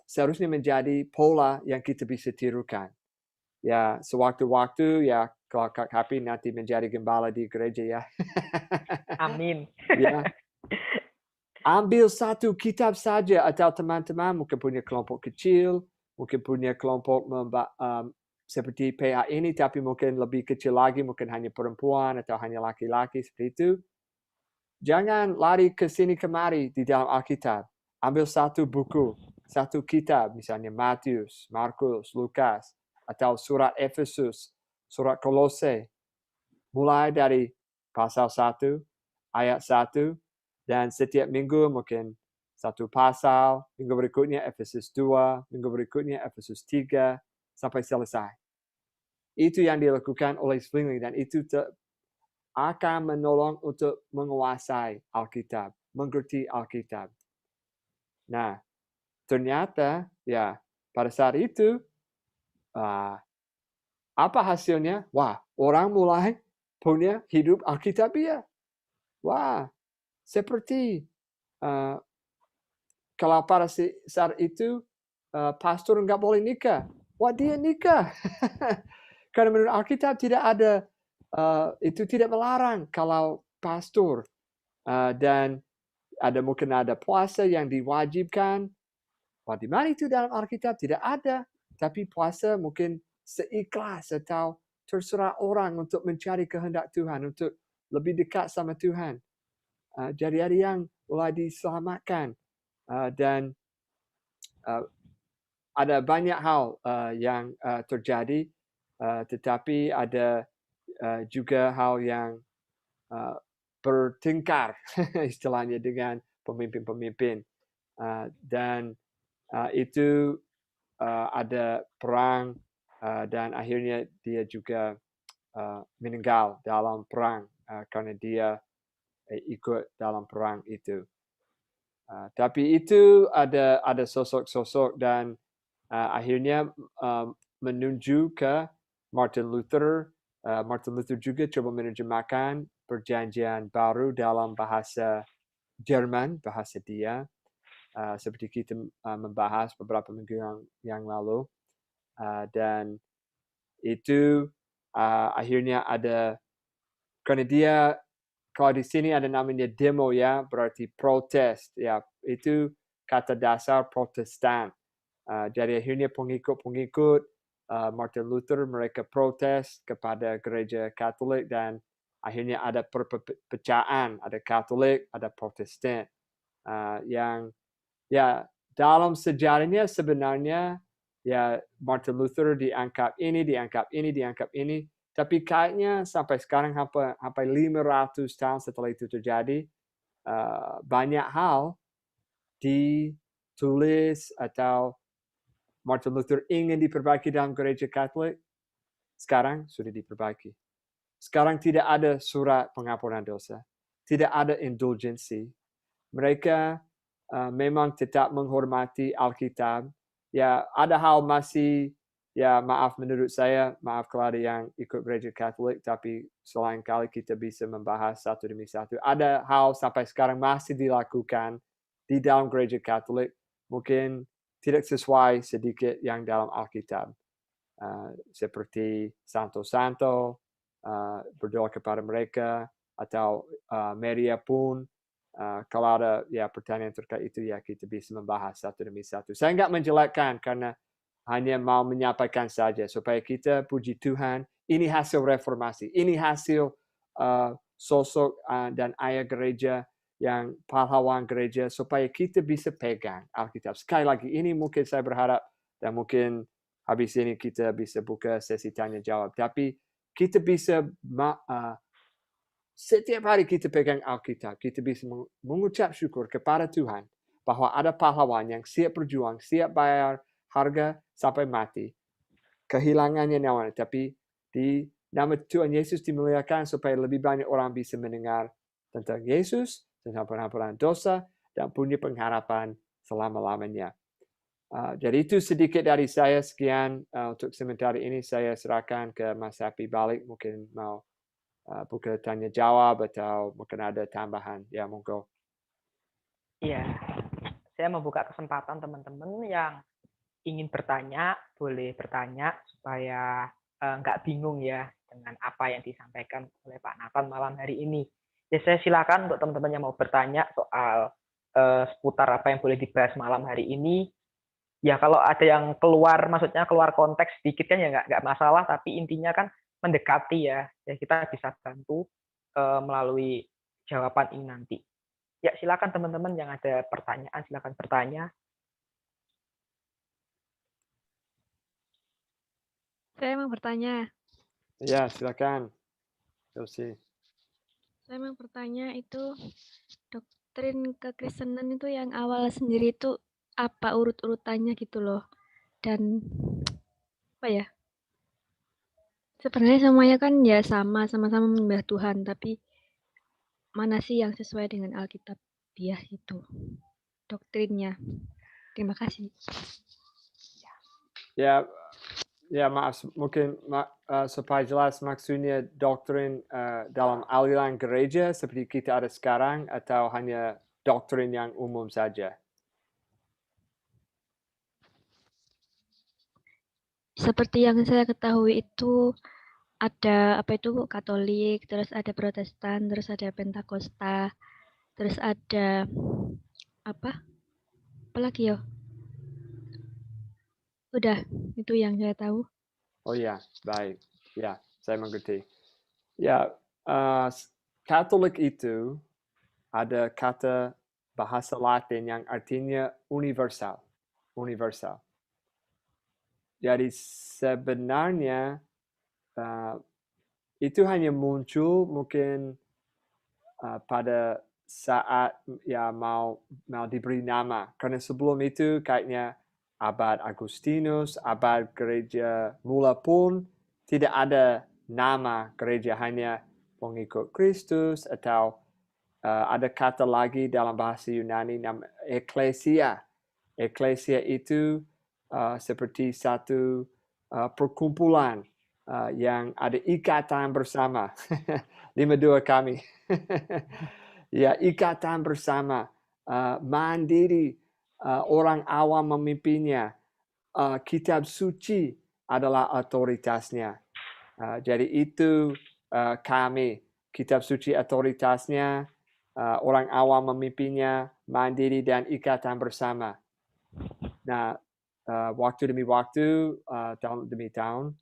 seharusnya menjadi pola yang kita bisa tirukan. Ya sewaktu-waktu ya kalau Kak Happy nanti menjadi gembala di gereja ya. Amin. Ya. Ambil satu kitab saja atau teman-teman mungkin punya kelompok kecil, mungkin punya kelompok seperti PA ini, tapi mungkin lebih kecil lagi, mungkin hanya perempuan atau hanya laki-laki seperti itu. Jangan lari ke sini kemari di dalam Alkitab. Ambil satu buku, satu kitab, misalnya Matius, Markus, Lukas, atau surat Efesus, surat Kolose. Mulai dari pasal 1, ayat 1, dan setiap minggu mungkin satu pasal, minggu berikutnya Efesus 2, minggu berikutnya Efesus 3, sampai selesai. Itu yang dilakukan oleh Zwingli, dan itu akan menolong untuk menguasai Alkitab, mengerti Alkitab. Nah, ternyata ya pada saat itu, apa hasilnya? Wah, orang mulai punya hidup Alkitabiah. Wah, seperti kalau pada saat itu pastor nggak boleh nikah, wah dia nikah. Karena menurut Alkitab tidak ada, itu tidak melarang kalau pastor dan mungkin ada puasa yang diwajibkan. Wah di mana itu dalam Alkitab? Tidak ada. Tapi puasa mungkin seikhlas atau terserah orang untuk mencari kehendak Tuhan, untuk lebih dekat sama Tuhan. Jadi ada yang mulai diselamatkan. Dan ada banyak hal yang terjadi, tetapi ada juga hal yang bertengkar istilahnya dengan pemimpin-pemimpin. Dan itu ada perang dan akhirnya dia juga meninggal dalam perang karena dia ikut dalam perang itu. Tapi itu ada sosok-sosok dan akhirnya menuju ke Martin Luther. Martin Luther juga coba menerjemahkan perjanjian baru dalam bahasa Jerman, bahasa dia. Seperti kita membahas beberapa minggu yang lalu. Dan itu akhirnya ada, karena dia, kalau di sini ada namanya demo ya, berarti protes ya, itu kata dasar Protestan. Jadi akhirnya pengikut Martin Luther mereka protes kepada gereja Katolik dan akhirnya ada perpecahan, ada Katolik, ada Protestan. Yang ya dalam sejarahnya sebenarnya ya Martin Luther dianggap ini. Tapi kayaknya sampai sekarang sampai 500 tahun setelah itu terjadi, banyak hal ditulis atau Martin Luther ingin diperbaiki dalam gereja Katolik, sekarang sudah diperbaiki. Sekarang tidak ada surat pengampunan dosa, tidak ada indulgensi. Mereka memang tetap menghormati Alkitab, ya ada hal masih, ya maaf menurut saya, maaf kalau ada yang ikut gereja Katolik, tapi selain kali kita bisa membahas satu demi satu. Ada hal sampai sekarang masih dilakukan di dalam gereja Katolik, mungkin tidak sesuai sedikit yang dalam Alkitab. Seperti santo-santo, berdoa kepada mereka, atau Maria pun, kalau ada ya pertanyaan terkait itu, ya kita bisa membahas satu demi satu. Saya nggak menjelekkan karena hanya mau menyampaikan saja supaya kita puji Tuhan. Ini hasil reformasi, ini hasil sosok dan ayah gereja yang pahlawan gereja, supaya kita bisa pegang Alkitab. Sekali lagi, ini mungkin saya berharap, dan mungkin habis ini kita bisa buka sesi tanya jawab. Tapi kita bisa setiap hari kita pegang Alkitab, kita bisa mengucap syukur kepada Tuhan bahwa ada pahlawan yang siap berjuang, siap bayar harga sampai mati. Kehilangannya nyawanya, tapi di nama Tuhan Yesus dimuliakan supaya lebih banyak orang bisa mendengar tentang Yesus, tentang pengampunan dosa, dan punya pengharapan selama-lamanya. Jadi itu sedikit dari saya. Sekian untuk sementara ini. Saya serahkan ke Mas Happy balik. Mungkin mau buka tanya jawab atau mungkin ada tambahan. Ya, monggo. Iya, saya membuka kesempatan teman-teman yang ingin bertanya, boleh bertanya supaya nggak bingung ya dengan apa yang disampaikan oleh Pak Nathan malam hari ini. Ya, saya silakan untuk teman-teman yang mau bertanya soal seputar apa yang boleh dibahas malam hari ini. Ya, kalau ada yang keluar, maksudnya keluar konteks sedikit kan ya nggak masalah, tapi intinya kan mendekati ya kita bisa bantu melalui jawaban ini nanti. Ya, silakan teman-teman yang ada pertanyaan, silakan bertanya. Saya mau bertanya. Ya, silakan. Chelsea. Saya mau bertanya, itu doktrin kekristenan itu yang awal sendiri itu apa urut-urutannya gitu loh. Dan apa ya? Sebenarnya semuanya kan ya sama-sama menyembah Tuhan, tapi mana sih yang sesuai dengan Alkitab dia itu doktrinnya. Terima kasih. Ya, maaf, mungkin supaya jelas maksudnya doktrin dalam aliran gereja seperti kita ada sekarang, atau hanya doktrin yang umum saja? Seperti yang saya ketahui itu ada apa itu Katolik, terus ada Protestan, terus ada Pentakosta, terus ada apa lagi ya? Udah, itu yang saya tahu. Oh ya, baik. Ya, saya mengerti. Ya, Katolik itu ada kata bahasa Latin yang artinya universal. Universal. Jadi sebenarnya itu hanya muncul mungkin pada saat ya mau diberi nama. Karena sebelum itu kayaknya abad Agustinus, abad gereja mula pun tidak ada nama gereja, hanya pengikut Kristus, atau ada kata lagi dalam bahasa Yunani nama eklesia. Eklesia itu seperti satu perkumpulan yang ada ikatan bersama. 52 kami. Ya, ikatan bersama, mandiri, orang awam memimpinnya, kitab suci adalah otoritasnya. Jadi itu kami, kitab suci otoritasnya, orang awam memimpinnya, mandiri dan ikatan bersama. Nah, waktu demi waktu, tahun demi tahun,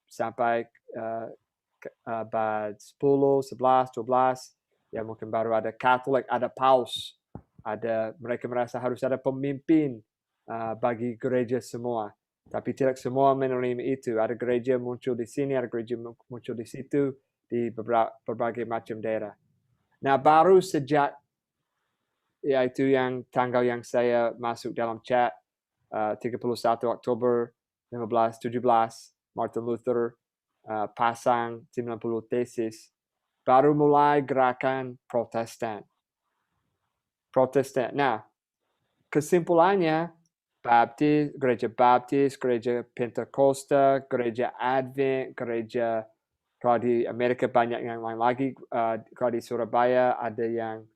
sampai abad 10, 11, 12, ya mungkin baru ada Katolik, ada Paus, mereka merasa harus ada pemimpin bagi gereja semua. Tapi tidak semua menerima itu. Ada gereja muncul di sini, ada gereja muncul di situ, di berbagai macam daerah. Nah, baru sejak, yaitu yang tanggal yang saya masuk dalam chat, 31 Oktober 1517, Martin Luther pasang 90 tesis, baru mulai gerakan Protestan. Nah, kesimpulannya Baptis, gereja Pentakosta, gereja Advent, gereja kalau di Amerika banyak yang lain lagi. Kalau di Surabaya ada yang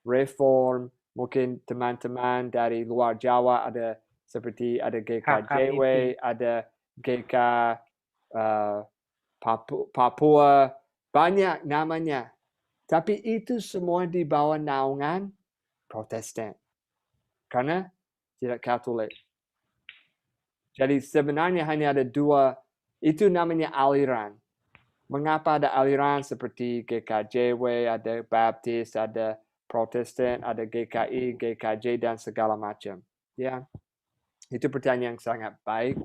Reform. Mungkin teman-teman dari luar Jawa ada seperti ada GKJW, ada GK Papua, banyak namanya. Tapi itu semua di bawah naungan Protestan. Karena tidak Katolik. Jadi sebenarnya hanya ada dua, itu namanya aliran. Mengapa ada aliran seperti GKJW, ada Baptis, ada Protestan, ada GKI, GKJ, dan segala macam. Ya, itu pertanyaan yang sangat baik.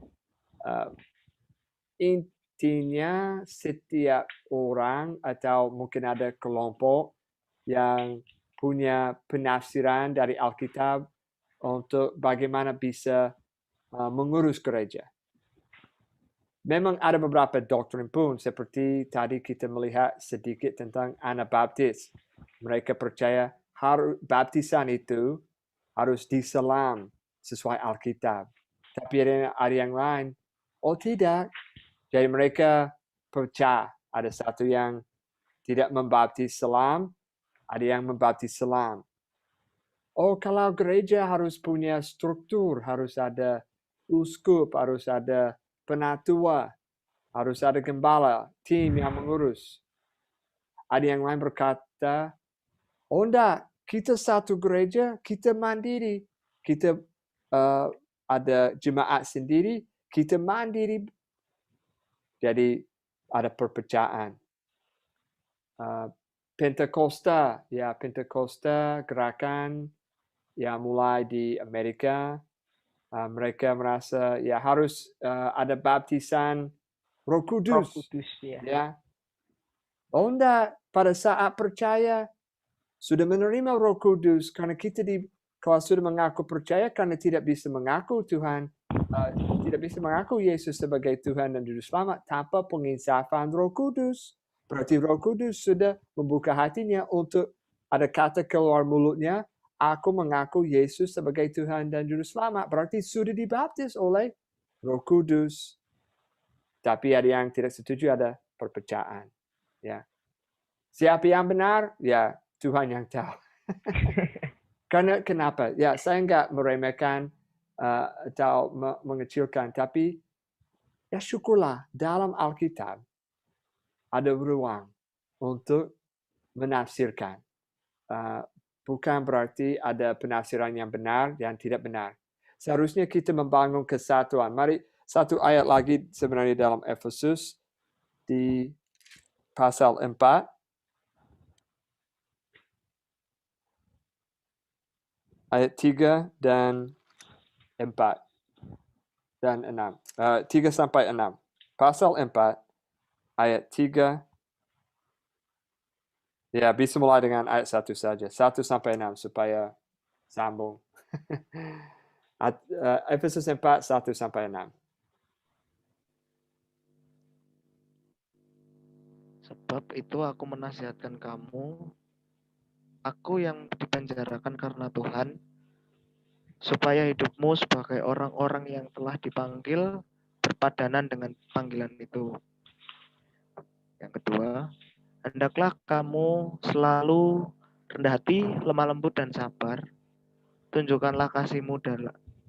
Intinya setiap orang atau mungkin ada kelompok yang punya penafsiran dari Alkitab untuk bagaimana bisa mengurus gereja. Memang ada beberapa doktrin pun seperti tadi kita melihat sedikit tentang Anabaptis. Mereka percaya baptisan itu harus diselam sesuai Alkitab. Tapi ada yang lain, oh tidak. Jadi mereka pecah. Ada satu yang tidak membaptis selam, ada yang membaptis selam. Oh, kalau gereja harus punya struktur, harus ada uskup, harus ada penatua, harus ada gembala, tim yang mengurus. Ada yang lain berkata, oh enggak, kita satu gereja, kita mandiri. Kita ada jemaat sendiri, kita mandiri. Jadi ada perpecahan. Pentakosta gerakan yang mulai di Amerika. Mereka merasa ya harus ada baptisan Roh Kudus. Ya. Oh enggak, pada saat percaya sudah menerima Roh Kudus karena kita kalau sudah mengaku percaya karena tidak bisa mengaku Tuhan, tidak bisa mengaku Yesus sebagai Tuhan dan Juru Selamat tanpa penginsafan Roh Kudus. Berarti Roh Kudus sudah membuka hatinya untuk ada kata keluar mulutnya, aku mengaku Yesus sebagai Tuhan dan Juru Selamat. Berarti sudah dibaptis oleh Roh Kudus. Tapi ada yang tidak setuju, ada perpecahan. Ya. Siapa yang benar? Ya, Tuhan yang tahu. Karena kenapa? Ya, saya enggak meremehkan atau mengecilkan, tapi ya syukurlah dalam Alkitab ada ruang untuk menafsirkan. Bukan berarti ada penafsiran yang benar dan tidak benar. Seharusnya kita membangun kesatuan. Mari satu ayat lagi sebenarnya dalam Efesus di pasal 4. Ayat 3 dan 4 dan 6. 3 sampai 6. Pasal 4 ayat 3. Ya, bisa mulai dengan ayat 1 saja. 1 sampai 6 supaya sambung. Efesus 4, 1 sampai 6. Sebab itu aku menasihatkan kamu, aku yang dipenjarakan karena Tuhan, supaya hidupmu sebagai orang-orang yang telah dipanggil berpadanan dengan panggilan itu. Yang kedua, hendaklah kamu selalu rendah hati, lemah lembut, dan sabar. Tunjukkanlah kasihmu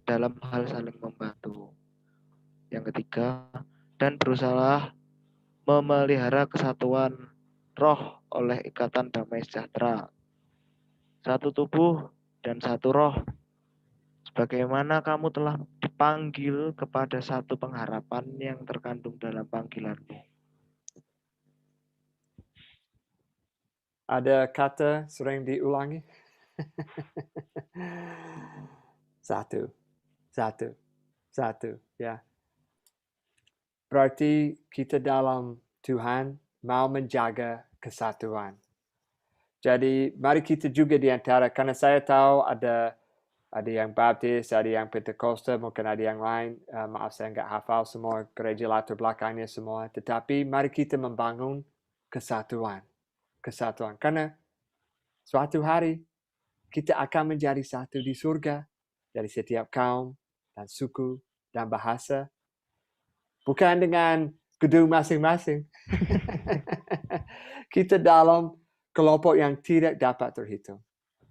dalam hal saling membantu. Yang ketiga, dan berusahalah memelihara kesatuan roh oleh ikatan damai sejahtera. Satu tubuh dan satu roh. Sebagaimana kamu telah dipanggil kepada satu pengharapan yang terkandung dalam panggilanmu. Ada kata sering diulangi? Satu. Ya. Berarti kita dalam Tuhan mau menjaga kesatuan. Jadi mari kita juga di antara, karena saya tahu ada yang Baptis, ada yang Pentakosta, mungkin ada yang lain. Maaf saya nggak hafal semua gereja latar belakangnya semua. Tetapi mari kita membangun kesatuan. Karena suatu hari kita akan menjadi satu di surga dari setiap kaum dan suku dan bahasa. Bukan dengan gedung masing-masing. Kita dalam kelompok yang tidak dapat terhitung.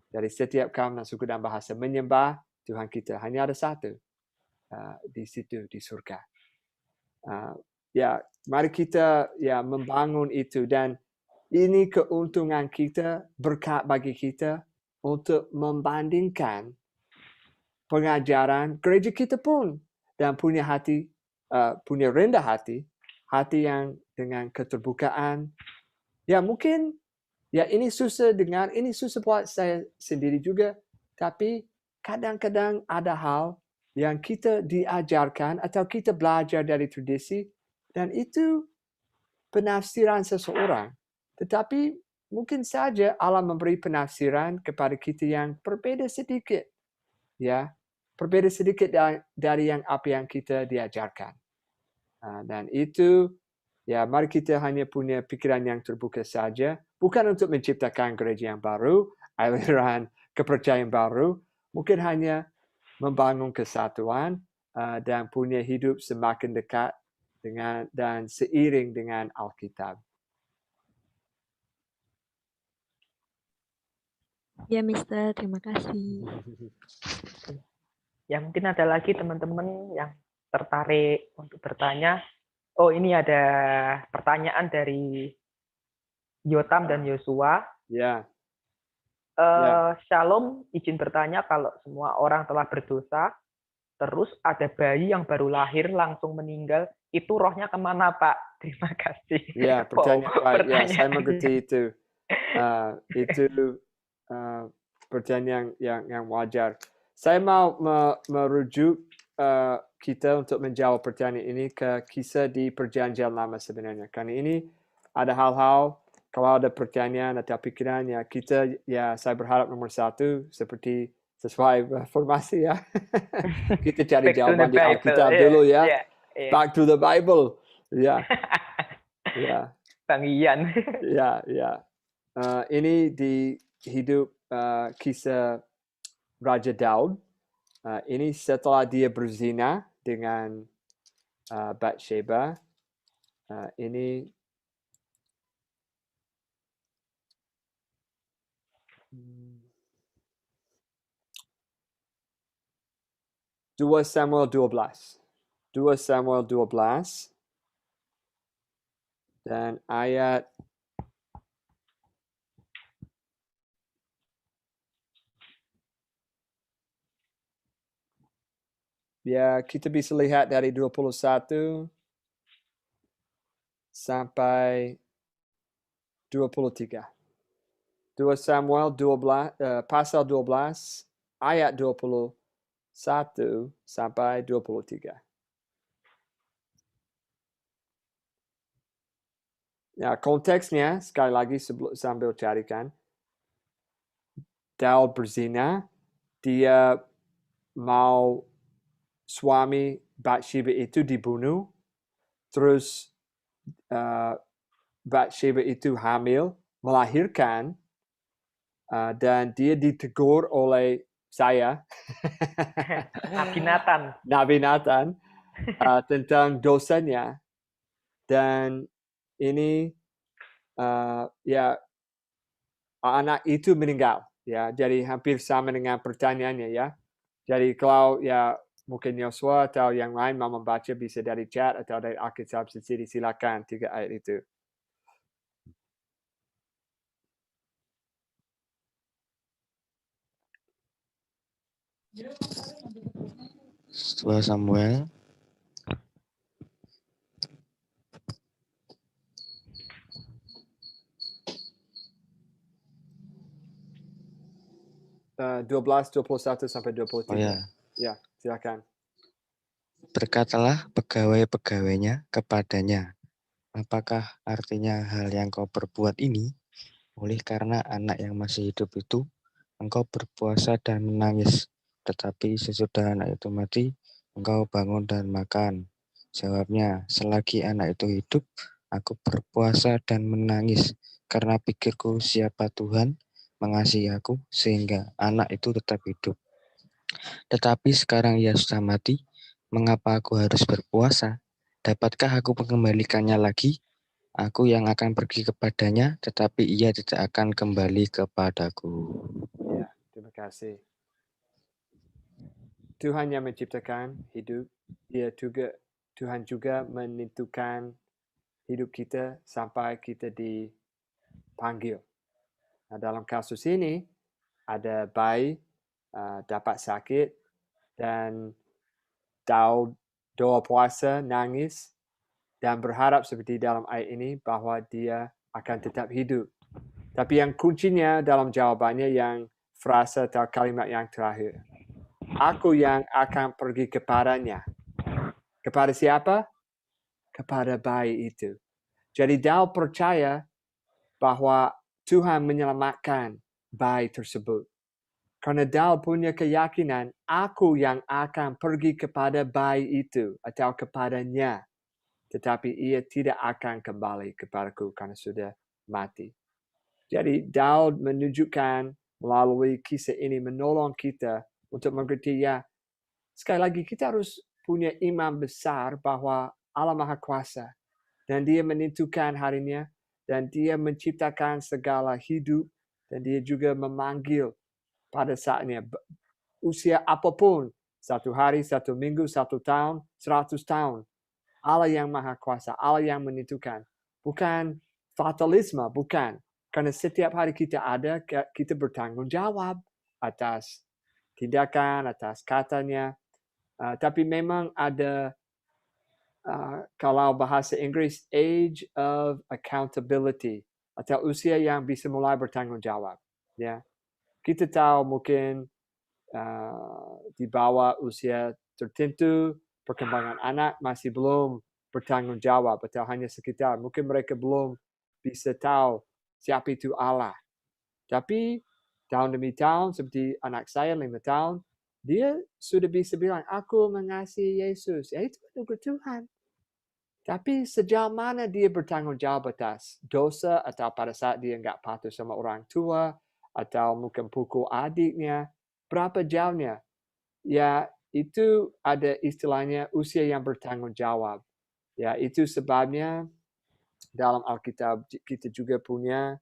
Dari setiap kaum dan suku dan bahasa menyembah Tuhan kita. Hanya ada satu di situ, di surga. Ya, mari kita ya membangun itu. Dan ini keuntungan kita, berkat bagi kita untuk membandingkan pengajaran gereja kita pun. Dan punya hati, punya rendah hati yang dengan keterbukaan. Ya mungkin, ya ini susah dengar, ini susah buat saya sendiri juga. Tapi kadang-kadang ada hal yang kita diajarkan atau kita belajar dari tradisi. Dan itu penafsiran seseorang. Tetapi mungkin saja Allah memberi penafsiran kepada kita yang berbeda sedikit. Ya, berbeda sedikit dari apa yang kita diajarkan. Dan itu, ya mari kita hanya punya pikiran yang terbuka saja. Bukan untuk menciptakan gereja yang baru, aliran kepercayaan baru. Mungkin hanya membangun kesatuan dan punya hidup semakin dekat dan seiring dengan Alkitab. Ya, Mister, terima kasih. Ya, mungkin ada lagi teman-teman yang tertarik untuk bertanya. Oh, ini ada pertanyaan dari Yotam dan Yosua. Ya. Shalom, izin bertanya, kalau semua orang telah berdosa, terus ada bayi yang baru lahir langsung meninggal, itu rohnya kemana, Pak? Terima kasih. Ya, pertanyaan. Ya, saya mengerti itu. Itu pertanyaan yang wajar. Saya mau merujuk kita untuk menjawab pertanyaan ini ke kisah di Perjanjian Lama sebenarnya. Karena ini ada hal-hal, kalau ada pertanyaan atau pikiran, ya kita, ya saya berharap nomor satu, seperti sesuai formasi ya. Kita cari jawaban di Alkitab dulu ya. Back to the Bible. Ya. Ya. Bang Ian. Ya. Ini di hidup kisah Raja Daud. Ini setelah dia berzina dengan Bathsheba. Ini Dua Samuel 12. 2 Samuel 12. Dan ayat ya, kita bisa lihat dari 21 sampai 23. 2 Samuel 12, pasal 12, ayat 21 sampai 23. Ya, konteksnya, sekali lagi sambil carikan. Daud berzina, dia mau suami Bathsheba itu dibunuh, terus Bathsheba itu hamil, melahirkan, dan dia ditegur oleh saya, Nabi Nathan, tentang dosanya. Dan ini ya anak itu meninggal. Ya, jadi hampir sama dengan pertanyaannya ya. Jadi kalau ya mungkin Yosua atau yang lain mau membaca bisa dari chat atau dari Alkitab sendiri, silakan 3 ayat itu. Dua Samuel 12, 21 sampai 23. Oh ya. Ya, silakan. Berkatalah pegawai-pegawainya kepadanya, apakah artinya hal yang kau perbuat ini? Oleh karena anak yang masih hidup itu, engkau berpuasa dan menangis. Tetapi sesudah anak itu mati, engkau bangun dan makan. Jawabnya, selagi anak itu hidup, aku berpuasa dan menangis. Karena pikirku siapa Tuhan mengasihi aku, sehingga anak itu tetap hidup. Tetapi sekarang ia sudah mati, mengapa aku harus berpuasa? Dapatkah aku mengembalikannya lagi? Aku yang akan pergi kepadanya, tetapi ia tidak akan kembali kepadaku. Ya, terima kasih. Tuhan yang menciptakan hidup, Tuhan juga menentukan hidup kita sampai kita dipanggil. Nah, dalam kasus ini ada bayi dapat sakit dan tahu doa puasa, nangis, dan berharap seperti dalam ayat ini bahwa dia akan tetap hidup. Tapi yang kuncinya dalam jawabannya yang frasa atau kalimat yang terakhir. Aku yang akan pergi kepadanya. Kepada siapa? Kepada bayi itu. Jadi Daud percaya bahwa Tuhan menyelamatkan bayi tersebut. Karena Daud punya keyakinan, aku yang akan pergi kepada bayi itu atau kepadanya. Tetapi ia tidak akan kembali kepadaku karena sudah mati. Jadi Daud menunjukkan melalui kisah ini menolong kita untuk mengerti ya, sekali lagi kita harus punya iman besar bahwa Allah Maha Kuasa dan dia menentukan harinya dan dia menciptakan segala hidup dan dia juga memanggil pada saatnya usia apapun, 1 hari, 1 minggu, 1 tahun, 100 tahun. Allah yang Maha Kuasa, Allah yang menentukan. Bukan fatalisme, bukan. Karena setiap hari kita ada, kita bertanggung jawab atas tindakan, atas katanya. Tapi memang ada, kalau bahasa Inggris, age of accountability. Atau usia yang bisa mulai bertanggung jawab. Ya. Kita tahu mungkin di bawah usia tertentu, perkembangan anak masih belum bertanggung jawab atau hanya sekitar. Mungkin mereka belum bisa tahu siapa itu Allah. Tapi tahun demi tahun, seperti anak saya 5 tahun, dia sudah bisa bilang, aku mengasihi Yesus. Ya itu anugerah Tuhan. Tapi sejauh mana dia bertanggung jawab atas dosa atau pada saat dia nggak patuh sama orang tua atau mungkin pukul adiknya, berapa jauhnya? Ya, itu ada istilahnya usia yang bertanggung jawab. Ya, itu sebabnya dalam Alkitab kita juga punya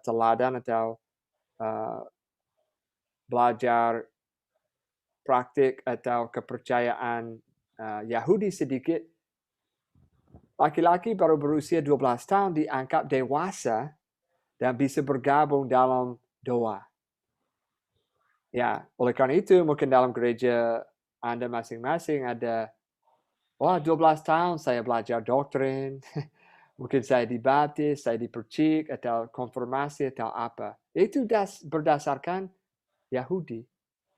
teladan atau belajar praktik atau kepercayaan Yahudi sedikit. Laki-laki baru berusia 12 tahun dianggap dewasa dan bisa bergabung dalam doa. Ya, oleh karena itu mungkin dalam gereja Anda masing-masing ada, 12 tahun saya belajar doktrin, mungkin saya dibaptis, saya dipercik, atau konfirmasi, atau apa. Itu berdasarkan Yahudi.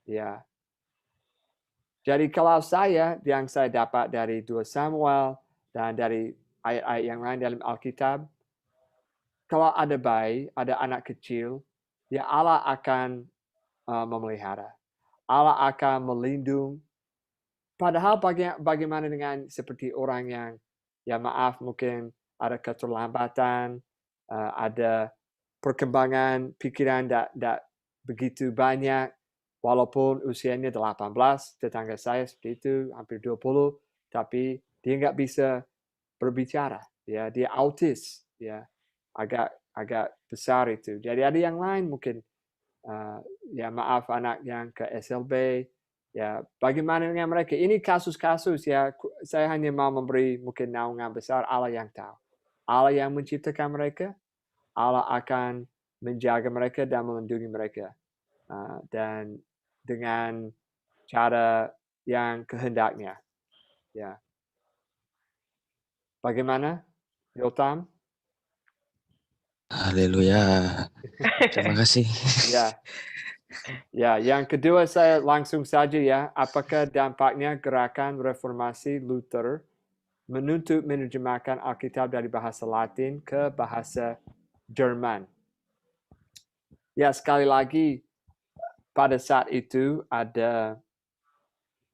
Ya. Jadi kalau yang saya dapat dari 2 Samuel, dan dari ayat-ayat yang lain dalam Alkitab, kalau ada bayi, ada anak kecil, ya Allah akan memelihara. Allah akan melindungi. Padahal bagaimana dengan seperti orang yang, ya maaf mungkin ada keterlambatan, ada perkembangan pikiran tidak begitu banyak, walaupun usianya 18, tetangga saya seperti itu, hampir 20, tapi dia nggak bisa berbicara, ya dia autis, ya agak besar itu. Jadi ada yang lain mungkin, ya maaf anak yang ke SLB, ya bagaimana dengan mereka? Ini kasus-kasus ya, saya hanya mau memberi mungkin naungan besar, Allah yang tahu. Allah yang menciptakan mereka, Allah akan menjaga mereka dan melindungi mereka. Dan dengan cara yang kehendaknya. Ya. Bagaimana, Yotam? Haleluya. Terima kasih. Ya, yang kedua saya langsung saja ya, apakah dampaknya gerakan reformasi Luther menuntut menerjemahkan Alkitab dari bahasa Latin ke bahasa Jerman? Ya, sekali lagi, pada saat itu ada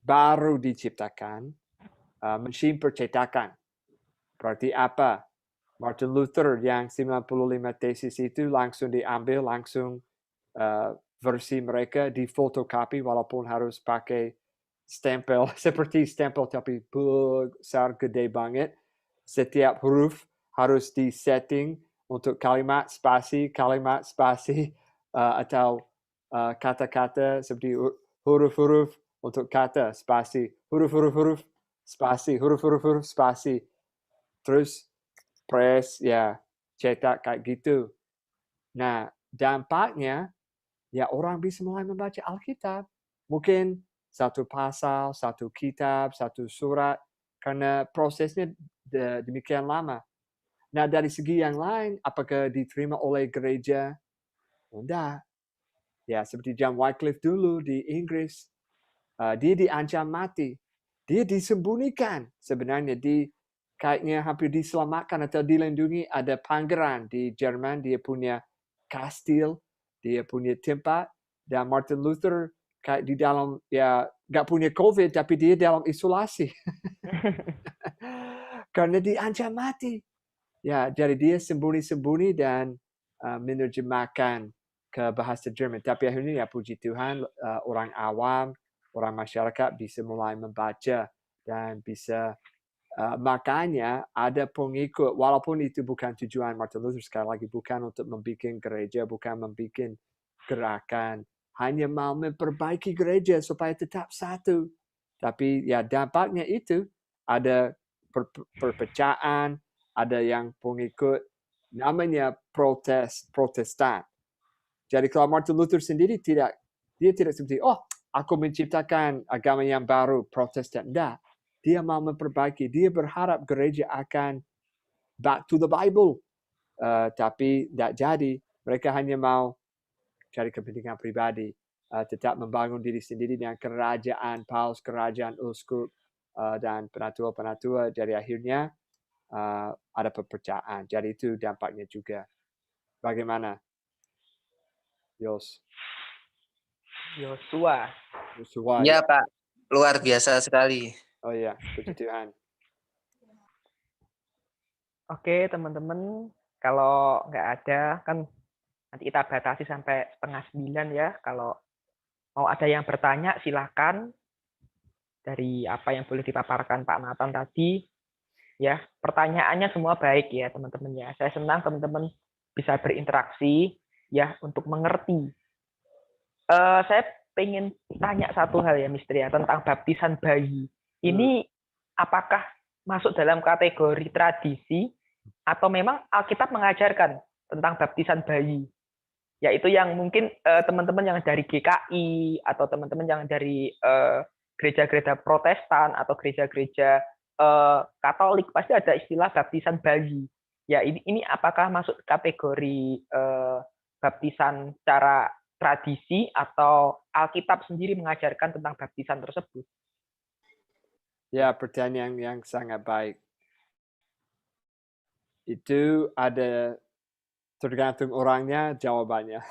baru diciptakan mesin percetakan. Berarti apa? Martin Luther yang 95 tesis itu langsung diambil, langsung versi mereka difotokopi walaupun harus pakai stempel seperti stempel tapi besar gede banget. Setiap huruf harus disetting untuk kalimat spasi atau kata-kata seperti huruf-huruf untuk kata spasi, huruf-huruf spasi, huruf-huruf spasi. Terus press ya cetak kayak gitu. Nah, dampaknya ya orang bisa mulai membaca Alkitab. Mungkin satu pasal, satu kitab, satu surat karena prosesnya demikian lama. Nah, dari segi yang lain, apakah diterima oleh gereja? Enggak. Ya, seperti John Wycliffe dulu di Inggris, dia diancam mati. Dia disembunyikan. Sebenarnya kayaknya hampir diselamatkan atau dilindungi. Ada pangeran di Jerman, dia punya kastil, dia punya tempat. Dan Martin Luther kayak di dalam, ya nggak punya COVID, tapi dia dalam isolasi. Karena diancam mati. Ya, jadi dia sembunyi-sembunyi dan menerjemahkan ke bahasa Jerman. Tapi akhirnya ya puji Tuhan, orang awam, orang masyarakat bisa mulai membaca dan bisa makanya ada pengikut, walaupun itu bukan tujuan Martin Luther, sekali lagi bukan untuk membuat gereja, bukan membuat gerakan, hanya mau memperbaiki gereja supaya tetap satu. Tapi ya dampaknya itu ada perpecahan, ada yang pengikut, namanya protestan. Jadi kalau Martin Luther sendiri dia tidak seperti, aku menciptakan agama yang baru, Protestan. Tidak. Dia mau memperbaiki. Dia berharap gereja akan back to the Bible. Tapi tidak jadi. Mereka hanya mau cari kepentingan pribadi. Tetap membangun diri sendiri dengan kerajaan Paus, kerajaan uskup, dan penatua-penatua. Jadi akhirnya ada perpecahan. Jadi itu dampaknya juga. Bagaimana? Yosua. Iya, Pak. Luar biasa sekali. Oh iya, puji Tuhan. Oke, teman-teman. Kalau nggak ada, kan nanti kita batasi sampai 8:30 ya. Kalau mau ada yang bertanya, silakan. Dari apa yang boleh dipaparkan Pak Nathan tadi. Ya, pertanyaannya semua baik ya, teman-teman ya. Saya senang teman-teman bisa berinteraksi ya untuk mengerti. Saya pengen tanya satu hal ya, Misteri ya, tentang baptisan bayi. Ini apakah masuk dalam kategori tradisi atau memang Alkitab mengajarkan tentang baptisan bayi? Yaitu yang mungkin teman-teman yang dari GKI atau teman-teman yang dari gereja-gereja Protestan atau gereja-gereja Katolik pasti ada istilah baptisan bayi. Ya, ini apakah masuk kategori baptisan secara tradisi atau Alkitab sendiri mengajarkan tentang baptisan tersebut? Ya, pertanyaan yang sangat baik. Itu ada tergantung orangnya jawabannya.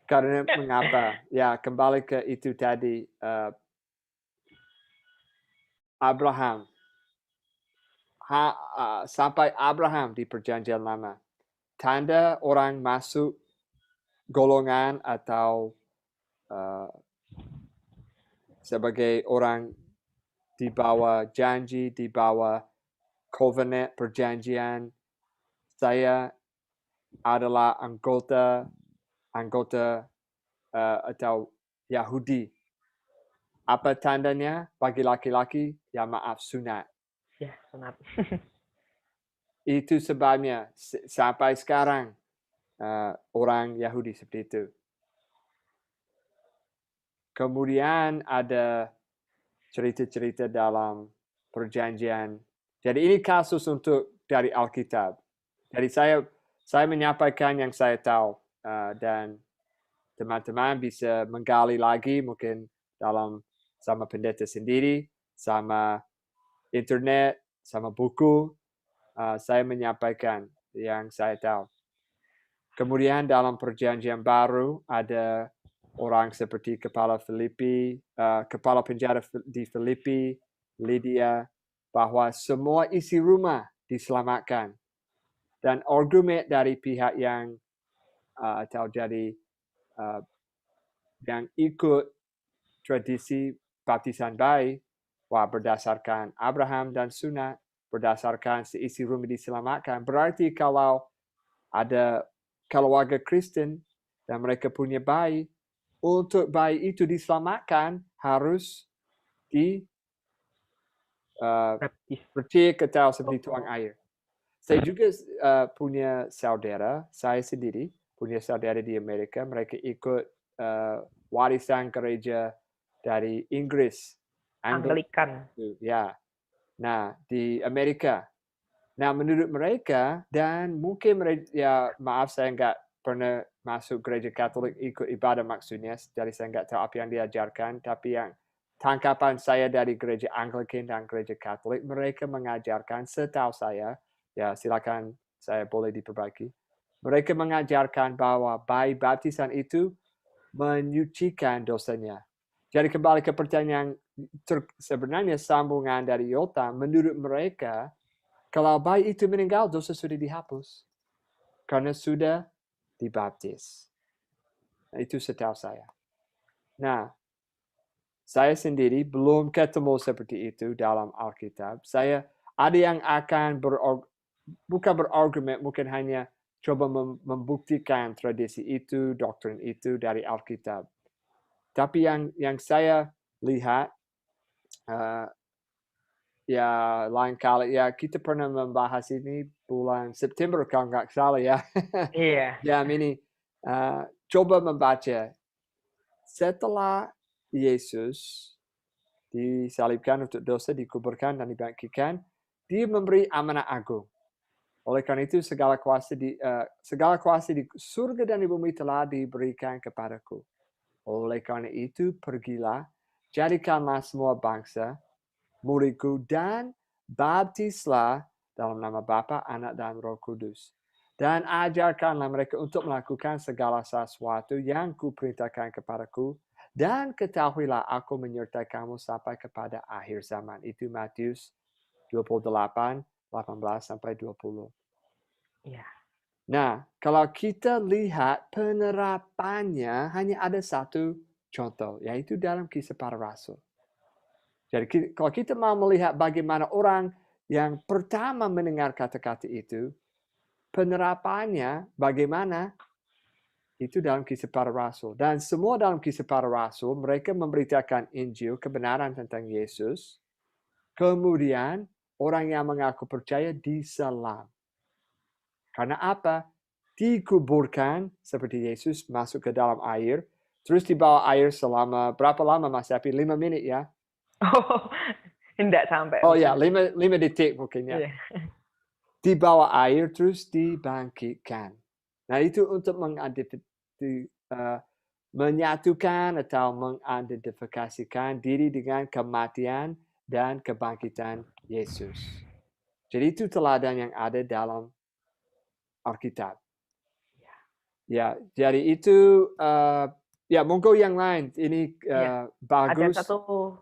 Karena mengapa? Ya, kembali ke itu tadi. Abraham. Sampai Abraham di Perjanjian Lama. Tanda orang masuk golongan atau sebagai orang di bawah janji, di bawah covenant perjanjian, saya adalah anggota atau Yahudi. Apa tandanya bagi laki-laki? Ya maaf, sunat. Ya, sunat. Itu sebabnya sampai sekarang orang Yahudi seperti itu. Kemudian ada cerita-cerita dalam perjanjian. Jadi ini kasus untuk dari Alkitab. Jadi saya menyampaikan yang saya tahu dan teman-teman bisa menggali lagi mungkin dalam sama pendeta sendiri, sama internet, sama buku. Saya menyampaikan yang saya tahu. Kemudian dalam perjanjian baru ada orang seperti kepala penjara di Filipi, Lydia, bahwa semua isi rumah diselamatkan. Dan argumen dari pihak yang atau jadi yang ikut tradisi baptisan bayi, berdasarkan Abraham dan Sunat, berdasarkan seisi rumah diselamatkan. Berarti kalau ada keluarga Kristen dan mereka punya bayi, untuk bayi itu diselamatkan harus percaya ke tahu seperti tuang air. Saya juga punya saudara, saya sendiri punya saudara di Amerika, mereka ikut warisan gereja dari Inggris. Anglikan. Ya. Nah, di Amerika. Nah, menurut mereka, dan mungkin mereka, ya maaf saya nggak pernah masuk gereja Katolik ikut ibadah maksudnya, jadi saya nggak tahu apa yang diajarkan, tapi yang tangkapan saya dari gereja Anglikan dan gereja Katolik, mereka mengajarkan, setahu saya, ya silakan saya boleh diperbaiki, mereka mengajarkan bahwa bayi baptisan itu menyucikan dosanya. Jadi kembali ke pertanyaan, sebenarnya sambungan dari Yota, menurut mereka, kalau bayi itu meninggal, dosa sudah dihapus. Karena sudah dibaptis. Nah, itu setahu saya. Nah, saya sendiri belum ketemu seperti itu dalam Alkitab. Saya ada yang akan bukan berargumen, mungkin hanya coba membuktikan tradisi itu, doktrin itu dari Alkitab. Tapi yang saya lihat, ya lain kali, ya kita pernah membahas ini bulan September kalau nggak salah ya. Iya. Jam ini coba membaca setelah Yesus disalibkan untuk dosa, dikuburkan dan dibangkitkan, dia memberi amanah agung. Oleh karena itu segala kuasa di surga dan di bumi telah diberikan kepadaku. Oleh karena itu pergilah, jadikanlah semua bangsa muridku dan baptislah dalam nama Bapa, Anak dan Roh Kudus. Dan ajarkanlah mereka untuk melakukan segala sesuatu yang kuperintahkan kepadaku. Dan ketahuilah aku menyertai kamu sampai kepada akhir zaman. Itu Matius 28, 18-20. Iya. Nah, kalau kita lihat penerapannya hanya ada satu contoh, yaitu dalam Kisah Para Rasul. Jadi kalau kita mau melihat bagaimana orang yang pertama mendengar kata-kata itu, penerapannya bagaimana, itu dalam Kisah Para Rasul. Dan semua dalam Kisah Para Rasul, mereka memberitakan Injil, kebenaran tentang Yesus. Kemudian orang yang mengaku percaya diselam. Karena apa? Dikuburkan seperti Yesus masuk ke dalam air. Terus di bawah air selama berapa lama Mas Yapi? 5 menit ya? Oh, tidak sampai. Oh ya, 5 detik mungkin ya. Iya. Di bawah air terus dibangkitkan. Nah itu untuk menyatukan atau mengidentifikasikan diri dengan kematian dan kebangkitan Yesus. Jadi itu teladan yang ada dalam Alkitab. Ya, jadi itu ya monggo yang lain. Ini bagus. Ada satu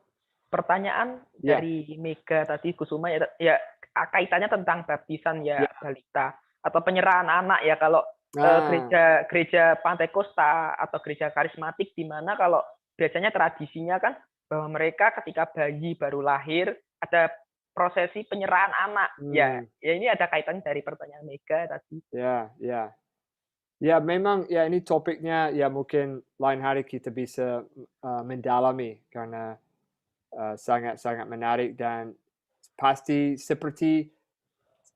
pertanyaan dari Mega tadi Kusuma ya kaitannya tentang baptisan ya balita atau penyerahan anak ya kalau gereja Pantekosta atau gereja karismatik di mana kalau biasanya tradisinya kan bahwa mereka ketika bayi baru lahir ada prosesi penyerahan anak. Ya ini ada kaitan dari pertanyaan Mega tadi. Ya memang ya ini topiknya ya mungkin lain hari kita bisa mendalami karena sangat-sangat menarik dan pasti seperti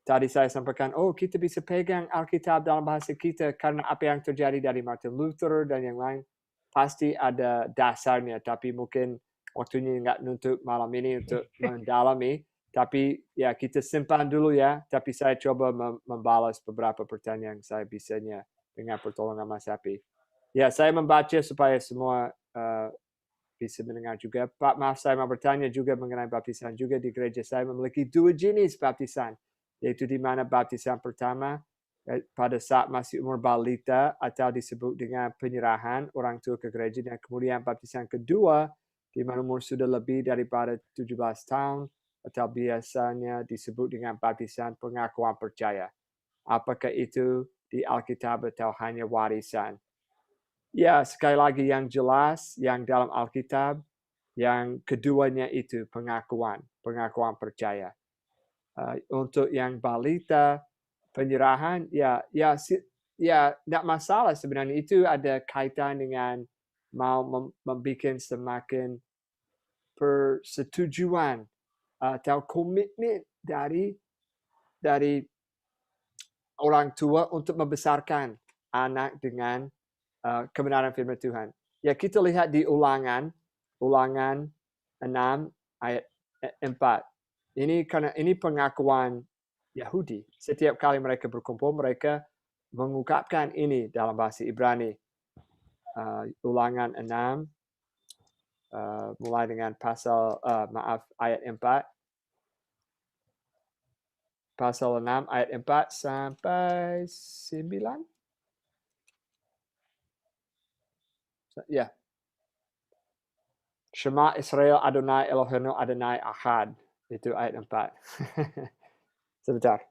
tadi saya sampaikan, kita bisa pegang Alkitab dalam bahasa kita karena apa yang terjadi dari Martin Luther dan yang lain pasti ada dasarnya, tapi mungkin waktunya nggak nuntut malam ini untuk mendalami, tapi ya kita simpan dulu ya, tapi saya coba membalas beberapa pertanyaan saya bisanya dengan pertolongan Mas Happy. Ya, saya membaca supaya semua bisa mendengar juga. Pak, maaf saya mau bertanya juga mengenai baptisan juga di gereja saya memiliki 2 jenis baptisan, yaitu di mana baptisan pertama pada saat masih umur balita atau disebut dengan penyerahan orang tua ke gereja, dan kemudian baptisan kedua di mana umur sudah lebih daripada 17 tahun atau biasanya disebut dengan baptisan pengakuan percaya. Apakah itu di Alkitab atau hanya warisan. Ya, sekali lagi yang jelas, yang dalam Alkitab, yang keduanya itu pengakuan percaya. Untuk yang balita, penyerahan, ya, tidak masalah sebenarnya. Itu ada kaitan dengan mau membuat semakin persetujuan atau komitmen dari orang tua untuk membesarkan anak dengan kebenaran firman Tuhan. Ya, kita lihat di Ulangan 6 ayat 4. Ini pengakuan Yahudi. Setiap kali mereka berkumpul, mereka mengungkapkan ini dalam bahasa Ibrani. Ulangan 6 mulai dengan ayat 4. Pasal 6 ayat 4 sampai 9. Ya. Shema Israel Adonai Eloheinu Adonai Ahad. Itu ayat 4. Sebentar.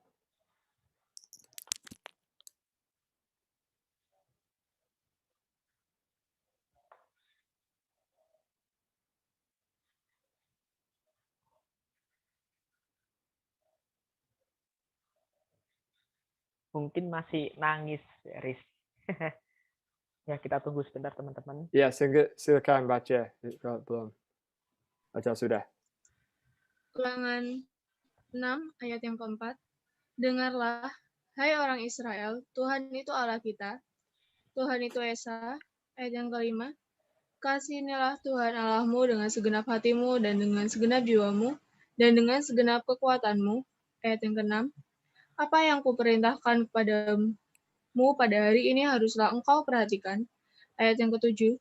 Mungkin masih nangis, Riz. Ya, kita tunggu sebentar, teman-teman. Ya, silakan baca kalau belum. Baca sudah. Ulangan 6 ayat yang keempat. Dengarlah, hai orang Israel, Tuhan itu Allah kita. Tuhan itu Esa. Ayat yang kelima. Kasihanilah Tuhan Allahmu dengan segenap hatimu dan dengan segenap jiwamu dan dengan segenap kekuatanmu. Ayat yang keenam. Apa yang kuperintahkan kepadamu pada hari ini haruslah engkau perhatikan. Ayat yang ketujuh.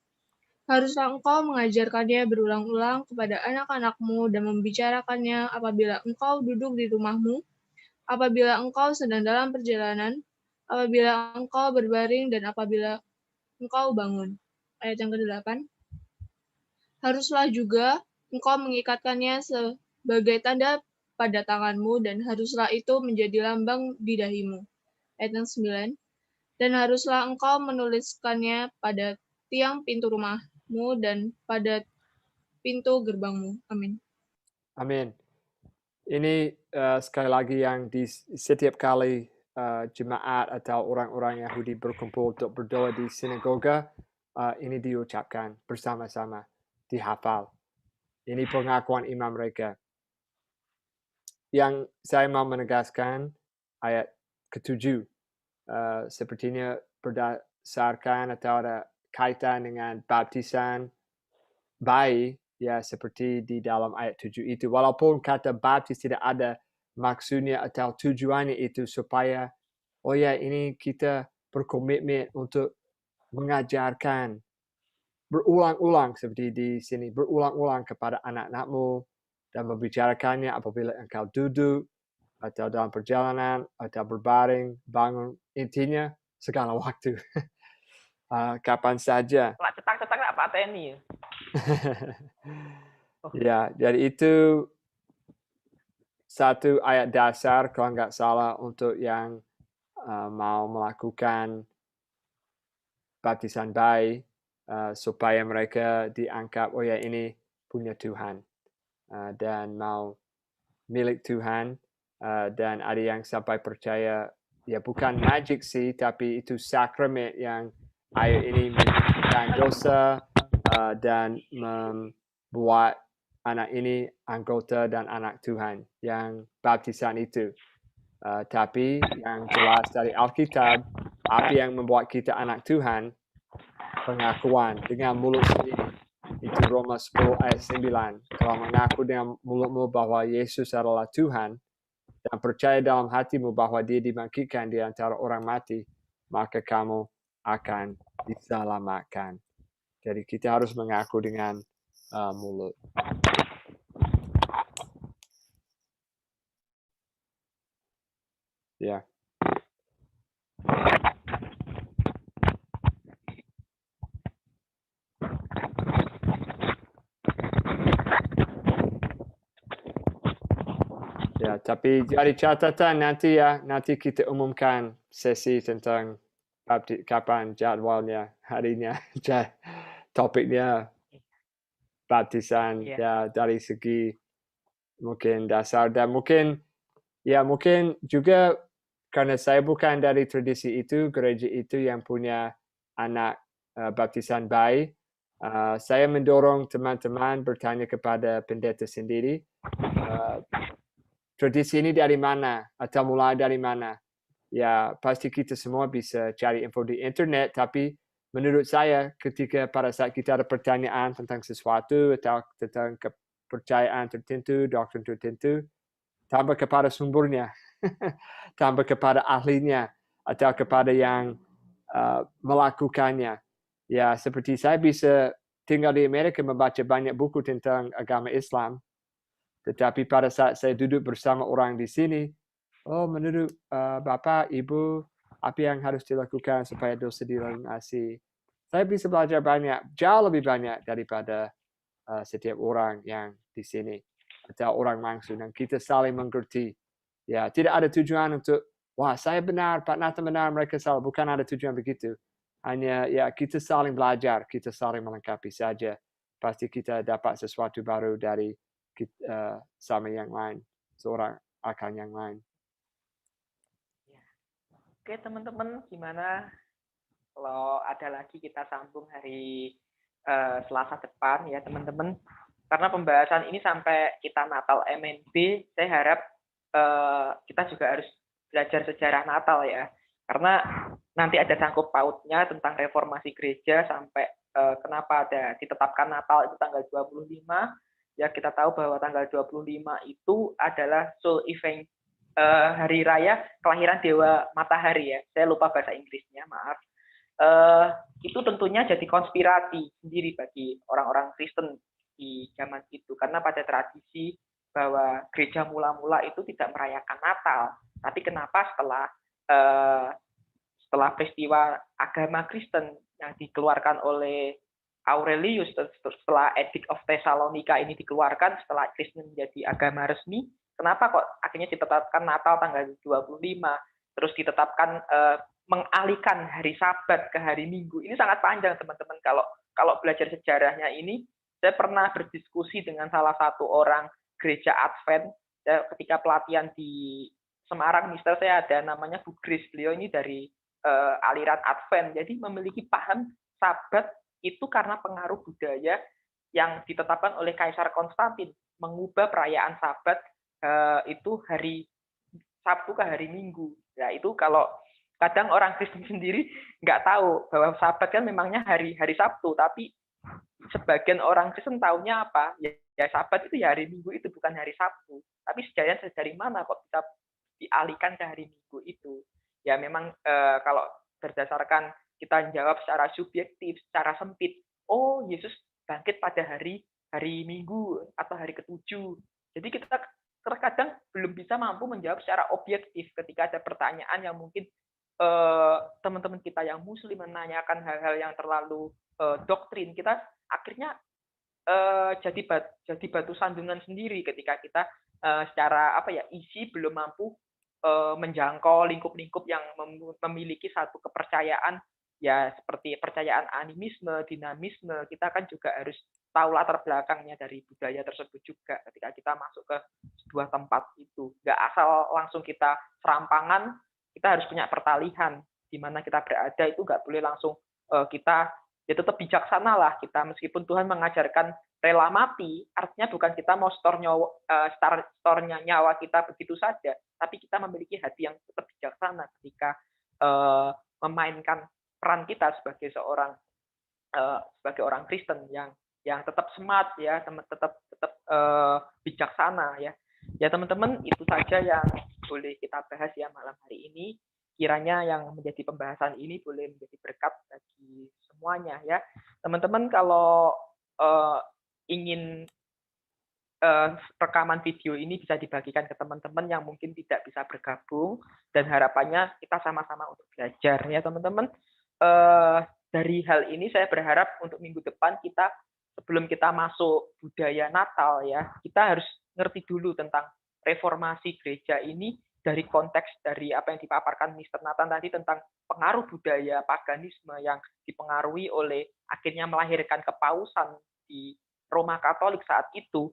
Haruslah engkau mengajarkannya berulang-ulang kepada anak-anakmu dan membicarakannya apabila engkau duduk di rumahmu, apabila engkau sedang dalam perjalanan, apabila engkau berbaring dan apabila engkau bangun. Ayat yang ke-8. Haruslah juga engkau mengikatkannya sebagai tanda pada tanganmu dan haruslah itu menjadi lambang di dahimu. Ayat yang 9. Dan haruslah engkau menuliskannya pada tiang pintu rumahmu dan pada pintu gerbangmu. Amin. Amin. Ini sekali lagi yang di setiap kali jemaat atau orang-orang Yahudi berkumpul untuk berdoa di sinagoga, ini diucapkan bersama-sama, dihafal. Ini pengakuan iman mereka. Yang saya mau menegaskan ayat ke-7, sepertinya berdasarkan atau ada kaitan dengan baptisan bayi, ya seperti di dalam ayat 7 itu. Walaupun kata baptis tidak ada maksudnya atau tujuannya itu supaya, oh ya ini kita berkomitmen untuk mengajarkan berulang-ulang seperti di sini, berulang-ulang kepada anak-anakmu dan membicarakannya apabila engkau duduk atau dalam perjalanan atau berbaring, bangun, intinya segala waktu. Kapan saja. Cetak-cetak nggak Pak Teni? Ya, jadi itu satu ayat dasar kalau nggak salah untuk yang mau melakukan baptisan bayi supaya mereka dianggap, oh ya ini punya Tuhan dan mau milik Tuhan dan ada yang sampai percaya ya bukan magic sih tapi itu sakramen yang air ini menghapuskan dosa dan membuat anak ini anggota dan anak Tuhan yang baptisan itu. Tapi yang jelas dari Alkitab, apa yang membuat kita anak Tuhan? Pengakuan dengan mulut sendiri. Itu Roma 10 ayat 9. Kalau mengaku dengan mulutmu bahwa Yesus adalah Tuhan dan percaya dalam hatimu bahwa dia dibangkitkan di antara orang mati, maka kamu akan diselamatkan. Jadi kita harus mengaku dengan mulut. Ya. Ya, tapi jadi catatan nanti ya, nanti kita umumkan sesi tentang kapan jadwalnya, harinya, topiknya, baptisan Iya. ya dari segi mungkin dasar dan mungkin juga karena saya bukan dari tradisi itu, gereja itu yang punya anak baptisan bayi, saya mendorong teman-teman bertanya kepada pendeta sendiri, tradisi ini dari mana atau mulai dari mana. Ya, pasti kita semua bisa cari info di internet, tapi menurut saya ketika pada saat kita ada pertanyaan tentang sesuatu atau tentang kepercayaan tertentu, doktrin tertentu, tambah kepada sumbernya, tambah kepada ahlinya, atau kepada yang melakukannya. Ya, seperti saya bisa tinggal di Amerika membaca banyak buku tentang agama Islam, tetapi pada saat saya duduk bersama orang di sini, menurut Bapak, Ibu, apa yang harus dilakukan supaya dosa dilunasi? Saya bisa belajar banyak, jauh lebih banyak daripada setiap orang yang di sini atau orang langsung, dan kita saling mengerti. Ya, tidak ada tujuan untuk wah saya benar, Pak Nathan benar, mereka salah. Bukan ada tujuan begitu. Hanya ya kita saling belajar, kita saling melengkapi saja. Pasti kita dapat sesuatu baru dari sama yang lain, seorang akan yang lain. Oke teman-teman, gimana kalau ada lagi kita sambung hari Selasa depan ya teman-teman. Karena pembahasan ini sampai kita Natal MNB, saya harap kita juga harus belajar sejarah Natal ya. Karena nanti ada sangkut pautnya tentang reformasi gereja sampai kenapa ada ditetapkan Natal itu tanggal 25. Ya kita tahu bahwa tanggal 25 itu adalah Soul Event, hari raya kelahiran Dewa Matahari ya. Saya lupa bahasa Inggrisnya, maaf. Itu tentunya jadi konspirasi sendiri bagi orang-orang Kristen di zaman itu. Karena pada tradisi bahwa gereja mula-mula itu tidak merayakan Natal. Tapi kenapa setelah peristiwa agama Kristen yang dikeluarkan oleh Aurelius, setelah Edict of Thessalonica ini dikeluarkan, setelah Kristen menjadi agama resmi, kenapa kok akhirnya ditetapkan Natal tanggal 25, terus ditetapkan mengalihkan hari Sabat ke hari Minggu. Ini sangat panjang teman-teman. Kalau belajar sejarahnya ini, saya pernah berdiskusi dengan salah satu orang gereja Advent. Ketika pelatihan di Semarang, misalnya saya ada namanya Bu Grace. Beliau ini dari aliran Advent. Jadi memiliki paham Sabat itu karena pengaruh budaya yang ditetapkan oleh Kaisar Konstantin, mengubah perayaan Sabat itu hari Sabtu ke hari Minggu. Ya itu kalau kadang orang Kristen sendiri nggak tahu bahwa Sabat kan memangnya hari Sabtu, tapi sebagian orang Kristen taunya apa? Ya Sabat itu ya hari Minggu, itu bukan hari Sabtu. Tapi sejarahnya dari mana kok bisa dialihkan ke hari Minggu itu? Ya memang kalau berdasarkan kita jawab secara subjektif, secara sempit, oh Yesus bangkit pada hari Minggu atau hari ke-7. Jadi kita terkadang belum bisa mampu menjawab secara objektif ketika ada pertanyaan yang mungkin teman-teman kita yang Muslim menanyakan hal-hal yang terlalu doktrin, kita akhirnya jadi batu sandungan sendiri ketika kita secara isi belum mampu menjangkau lingkup-lingkup yang memiliki satu kepercayaan ya seperti percayaan animisme, dinamisme. Kita kan juga harus tahu latar belakangnya dari budaya tersebut juga ketika kita masuk ke sebuah tempat itu. Nggak asal langsung kita serampangan, kita harus punya pertalihan di mana kita berada, itu nggak boleh langsung kita ya tetap bijaksana lah kita, meskipun Tuhan mengajarkan rela mati, artinya bukan kita mau store-nya nyawa kita begitu saja, tapi kita memiliki hati yang tetap bijaksana ketika memainkan peran kita sebagai orang Kristen yang tetap smart ya, tetap bijaksana ya. Ya teman-teman, itu saja yang boleh kita bahas ya malam hari ini. Kiranya yang menjadi pembahasan ini boleh menjadi berkat bagi semuanya ya. Teman-teman kalau ingin rekaman video ini bisa dibagikan ke teman-teman yang mungkin tidak bisa bergabung, dan harapannya kita sama-sama untuk belajar ya teman-teman. Dari hal ini saya berharap untuk minggu depan kita, sebelum kita masuk budaya Natal ya, kita harus ngerti dulu tentang reformasi gereja ini dari konteks dari apa yang dipaparkan Mr. Nathan tadi tentang pengaruh budaya paganisme yang dipengaruhi oleh akhirnya melahirkan kepausan di Roma Katolik saat itu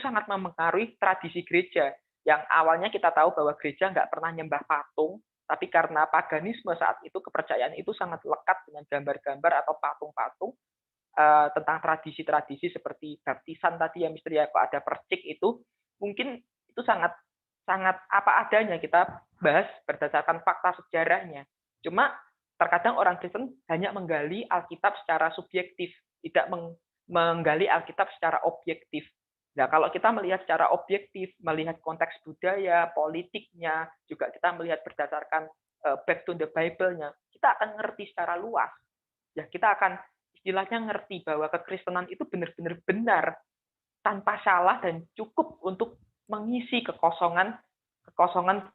sangat mempengaruhi tradisi gereja yang awalnya kita tahu bahwa gereja nggak pernah nyembah patung, tapi karena paganisme saat itu, kepercayaan itu sangat lekat dengan gambar-gambar atau patung-patung tentang tradisi-tradisi seperti baptisan tadi yang misteri kok ada percik itu, mungkin itu sangat apa adanya kita bahas berdasarkan fakta sejarahnya. Cuma terkadang orang Kristen hanya menggali Alkitab secara subjektif, tidak menggali Alkitab secara objektif. Nah, kalau kita melihat secara objektif, melihat konteks budaya, politiknya, juga kita melihat berdasarkan back to the Bible-nya, kita akan ngerti secara luas. Ya, kita akan istilahnya ngerti bahwa kekristenan itu benar-benar benar, tanpa salah dan cukup untuk mengisi kekosongan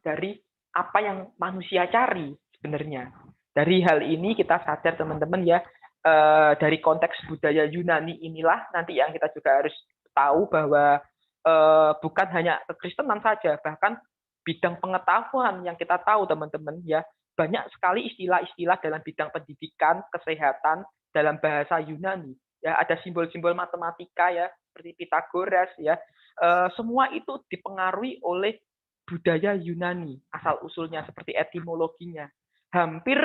dari apa yang manusia cari sebenarnya. Dari hal ini kita sadar teman-teman ya, dari konteks budaya Yunani inilah nanti yang kita juga harus tahu bahwa bukan hanya kekristenan saja, bahkan bidang pengetahuan yang kita tahu teman-teman ya, banyak sekali istilah-istilah dalam bidang pendidikan, kesehatan dalam bahasa Yunani. Ya, ada simbol-simbol matematika ya, seperti Pitagoras ya. Semua itu dipengaruhi oleh budaya Yunani, asal usulnya seperti etimologinya. Hampir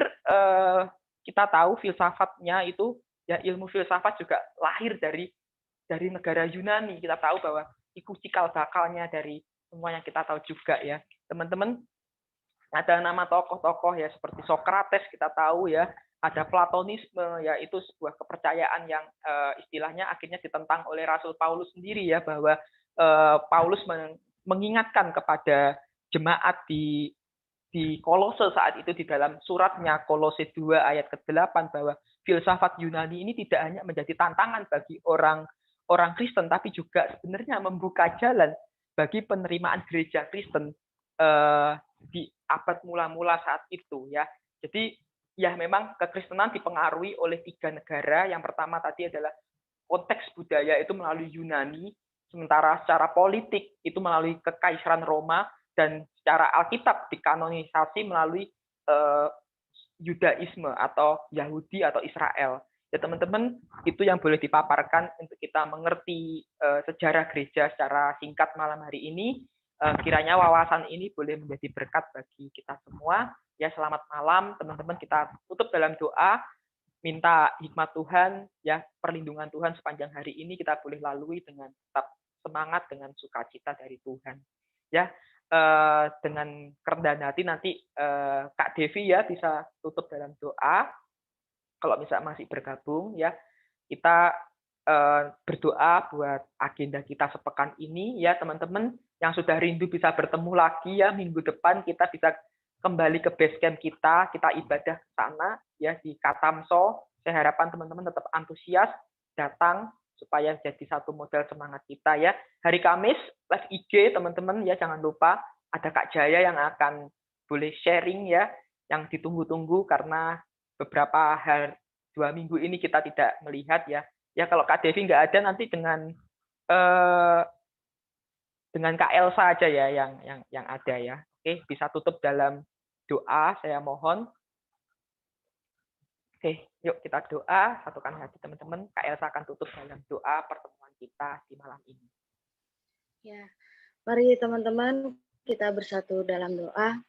kita tahu filsafatnya itu ya, ilmu filsafat juga lahir dari negara Yunani. Kita tahu bahwa itu cikal bakalnya dari semua yang kita tahu juga ya. Teman-teman, ada nama tokoh-tokoh ya seperti Sokrates kita tahu ya, ada Platonisme ya, itu sebuah kepercayaan yang istilahnya akhirnya ditentang oleh Rasul Paulus sendiri ya, bahwa Paulus mengingatkan kepada jemaat di Kolose saat itu di dalam suratnya Kolose 2 ayat ke-8 bahwa filsafat Yunani ini tidak hanya menjadi tantangan bagi orang Kristen, tapi juga sebenarnya membuka jalan bagi penerimaan gereja Kristen di abad mula-mula saat itu ya. Jadi ya memang kekristenan dipengaruhi oleh 3 negara. Yang pertama tadi adalah konteks budaya itu melalui Yunani, sementara secara politik itu melalui Kekaisaran Roma, dan secara Alkitab dikanonisasi melalui Yudaisme atau Yahudi atau Israel. Ya teman-teman, itu yang boleh dipaparkan untuk kita mengerti sejarah gereja secara singkat malam hari ini. Kiranya wawasan ini boleh menjadi berkat bagi kita semua. Ya, selamat malam teman-teman, kita tutup dalam doa, minta hikmat Tuhan, ya perlindungan Tuhan sepanjang hari ini kita boleh lalui dengan tetap semangat, dengan sukacita dari Tuhan. Ya, dengan kerendahan hati nanti Kak Devi ya bisa tutup dalam doa. Kalau misalnya masih bergabung ya, kita berdoa buat agenda kita sepekan ini ya teman-teman, yang sudah rindu bisa bertemu lagi ya, minggu depan kita bisa kembali ke base camp kita ibadah ke sana ya di Katamso. Saya harapkan teman-teman tetap antusias datang supaya jadi satu modal semangat kita ya. Hari Kamis live IG teman-teman ya, jangan lupa ada Kak Jaya yang akan boleh sharing ya, yang ditunggu-tunggu karena beberapa hari 2 minggu ini kita tidak melihat ya. Ya kalau Kak Devi nggak ada, nanti dengan Kak Elsa aja ya yang ada ya. Oke, bisa tutup dalam doa, saya mohon. Oke, yuk kita doa, satukan hati teman-teman. Kak Elsa akan tutup dalam doa pertemuan kita di malam ini. Ya, mari teman-teman kita bersatu dalam doa.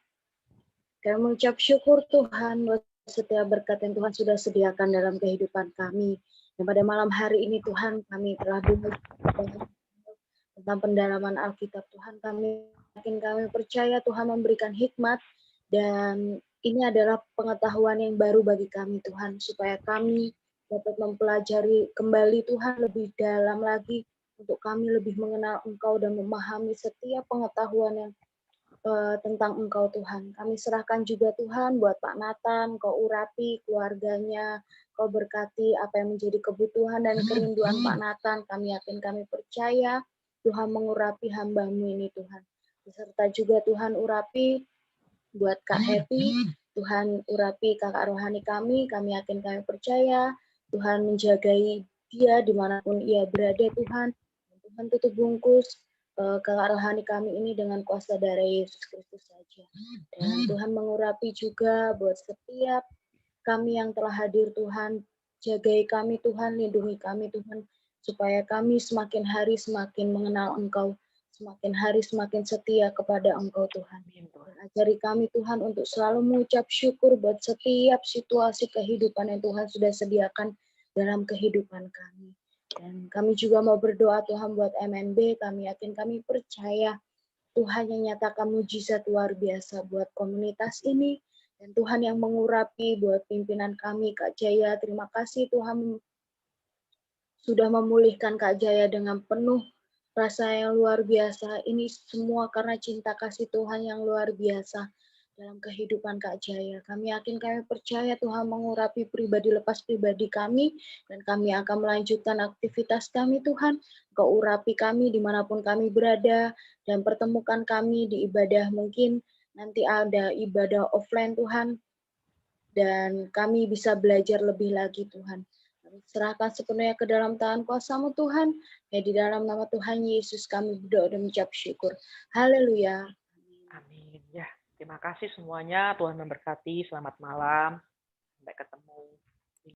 Kami mengucap syukur Tuhan buat setiap berkat yang Tuhan sudah sediakan dalam kehidupan kami. Dan pada malam hari ini Tuhan, kami telah belajar tentang pendalaman Alkitab. Tuhan, kami percaya Tuhan memberikan hikmat, dan ini adalah pengetahuan yang baru bagi kami Tuhan, supaya kami dapat mempelajari kembali Tuhan lebih dalam lagi, untuk kami lebih mengenal Engkau dan memahami setiap pengetahuan yang tentang Engkau Tuhan. Kami serahkan juga Tuhan buat Pak Nathan, Kau urapi keluarganya, Kau berkati apa yang menjadi kebutuhan dan kerinduan Pak Nathan. Kami yakin, kami percaya Tuhan mengurapi hamba-Mu ini Tuhan. Beserta juga Tuhan urapi buat Kak Happy, Tuhan urapi kakak rohani kami yakin, kami percaya Tuhan menjagai dia dimanapun ia berada Tuhan. Tuhan tutup bungkus kelak rohani kami ini dengan kuasa darah Yesus Kristus saja. Dan Tuhan mengurapi juga buat setiap kami yang telah hadir Tuhan, jagai kami Tuhan, lindungi kami Tuhan, supaya kami semakin hari semakin mengenal Engkau, semakin hari semakin setia kepada Engkau Tuhan. Dan ajari kami Tuhan untuk selalu mengucap syukur buat setiap situasi kehidupan yang Tuhan sudah sediakan dalam kehidupan kami. Dan kami juga mau berdoa Tuhan buat MNB, kami yakin, kami percaya Tuhan yang nyatakan mujizat luar biasa buat komunitas ini, dan Tuhan yang mengurapi buat pimpinan kami, Kak Jaya. Terima kasih Tuhan sudah memulihkan Kak Jaya dengan penuh rasa yang luar biasa. Ini semua karena cinta kasih Tuhan yang luar biasa dalam kehidupan Kak Jaya. Kami yakin, kami percaya Tuhan mengurapi pribadi lepas pribadi kami, dan kami akan melanjutkan aktivitas kami Tuhan. Kau urapi kami dimanapun kami berada, dan pertemukan kami di ibadah, mungkin nanti ada ibadah offline Tuhan, dan kami bisa belajar lebih lagi Tuhan. Kami serahkan sepenuhnya ke dalam tangan kuasa-Mu Tuhan, ya di dalam nama Tuhan Yesus kami berdoa dan mengucap syukur. Haleluya. Amin. Ya, terima kasih semuanya. Tuhan memberkati. Selamat malam. Sampai ketemu.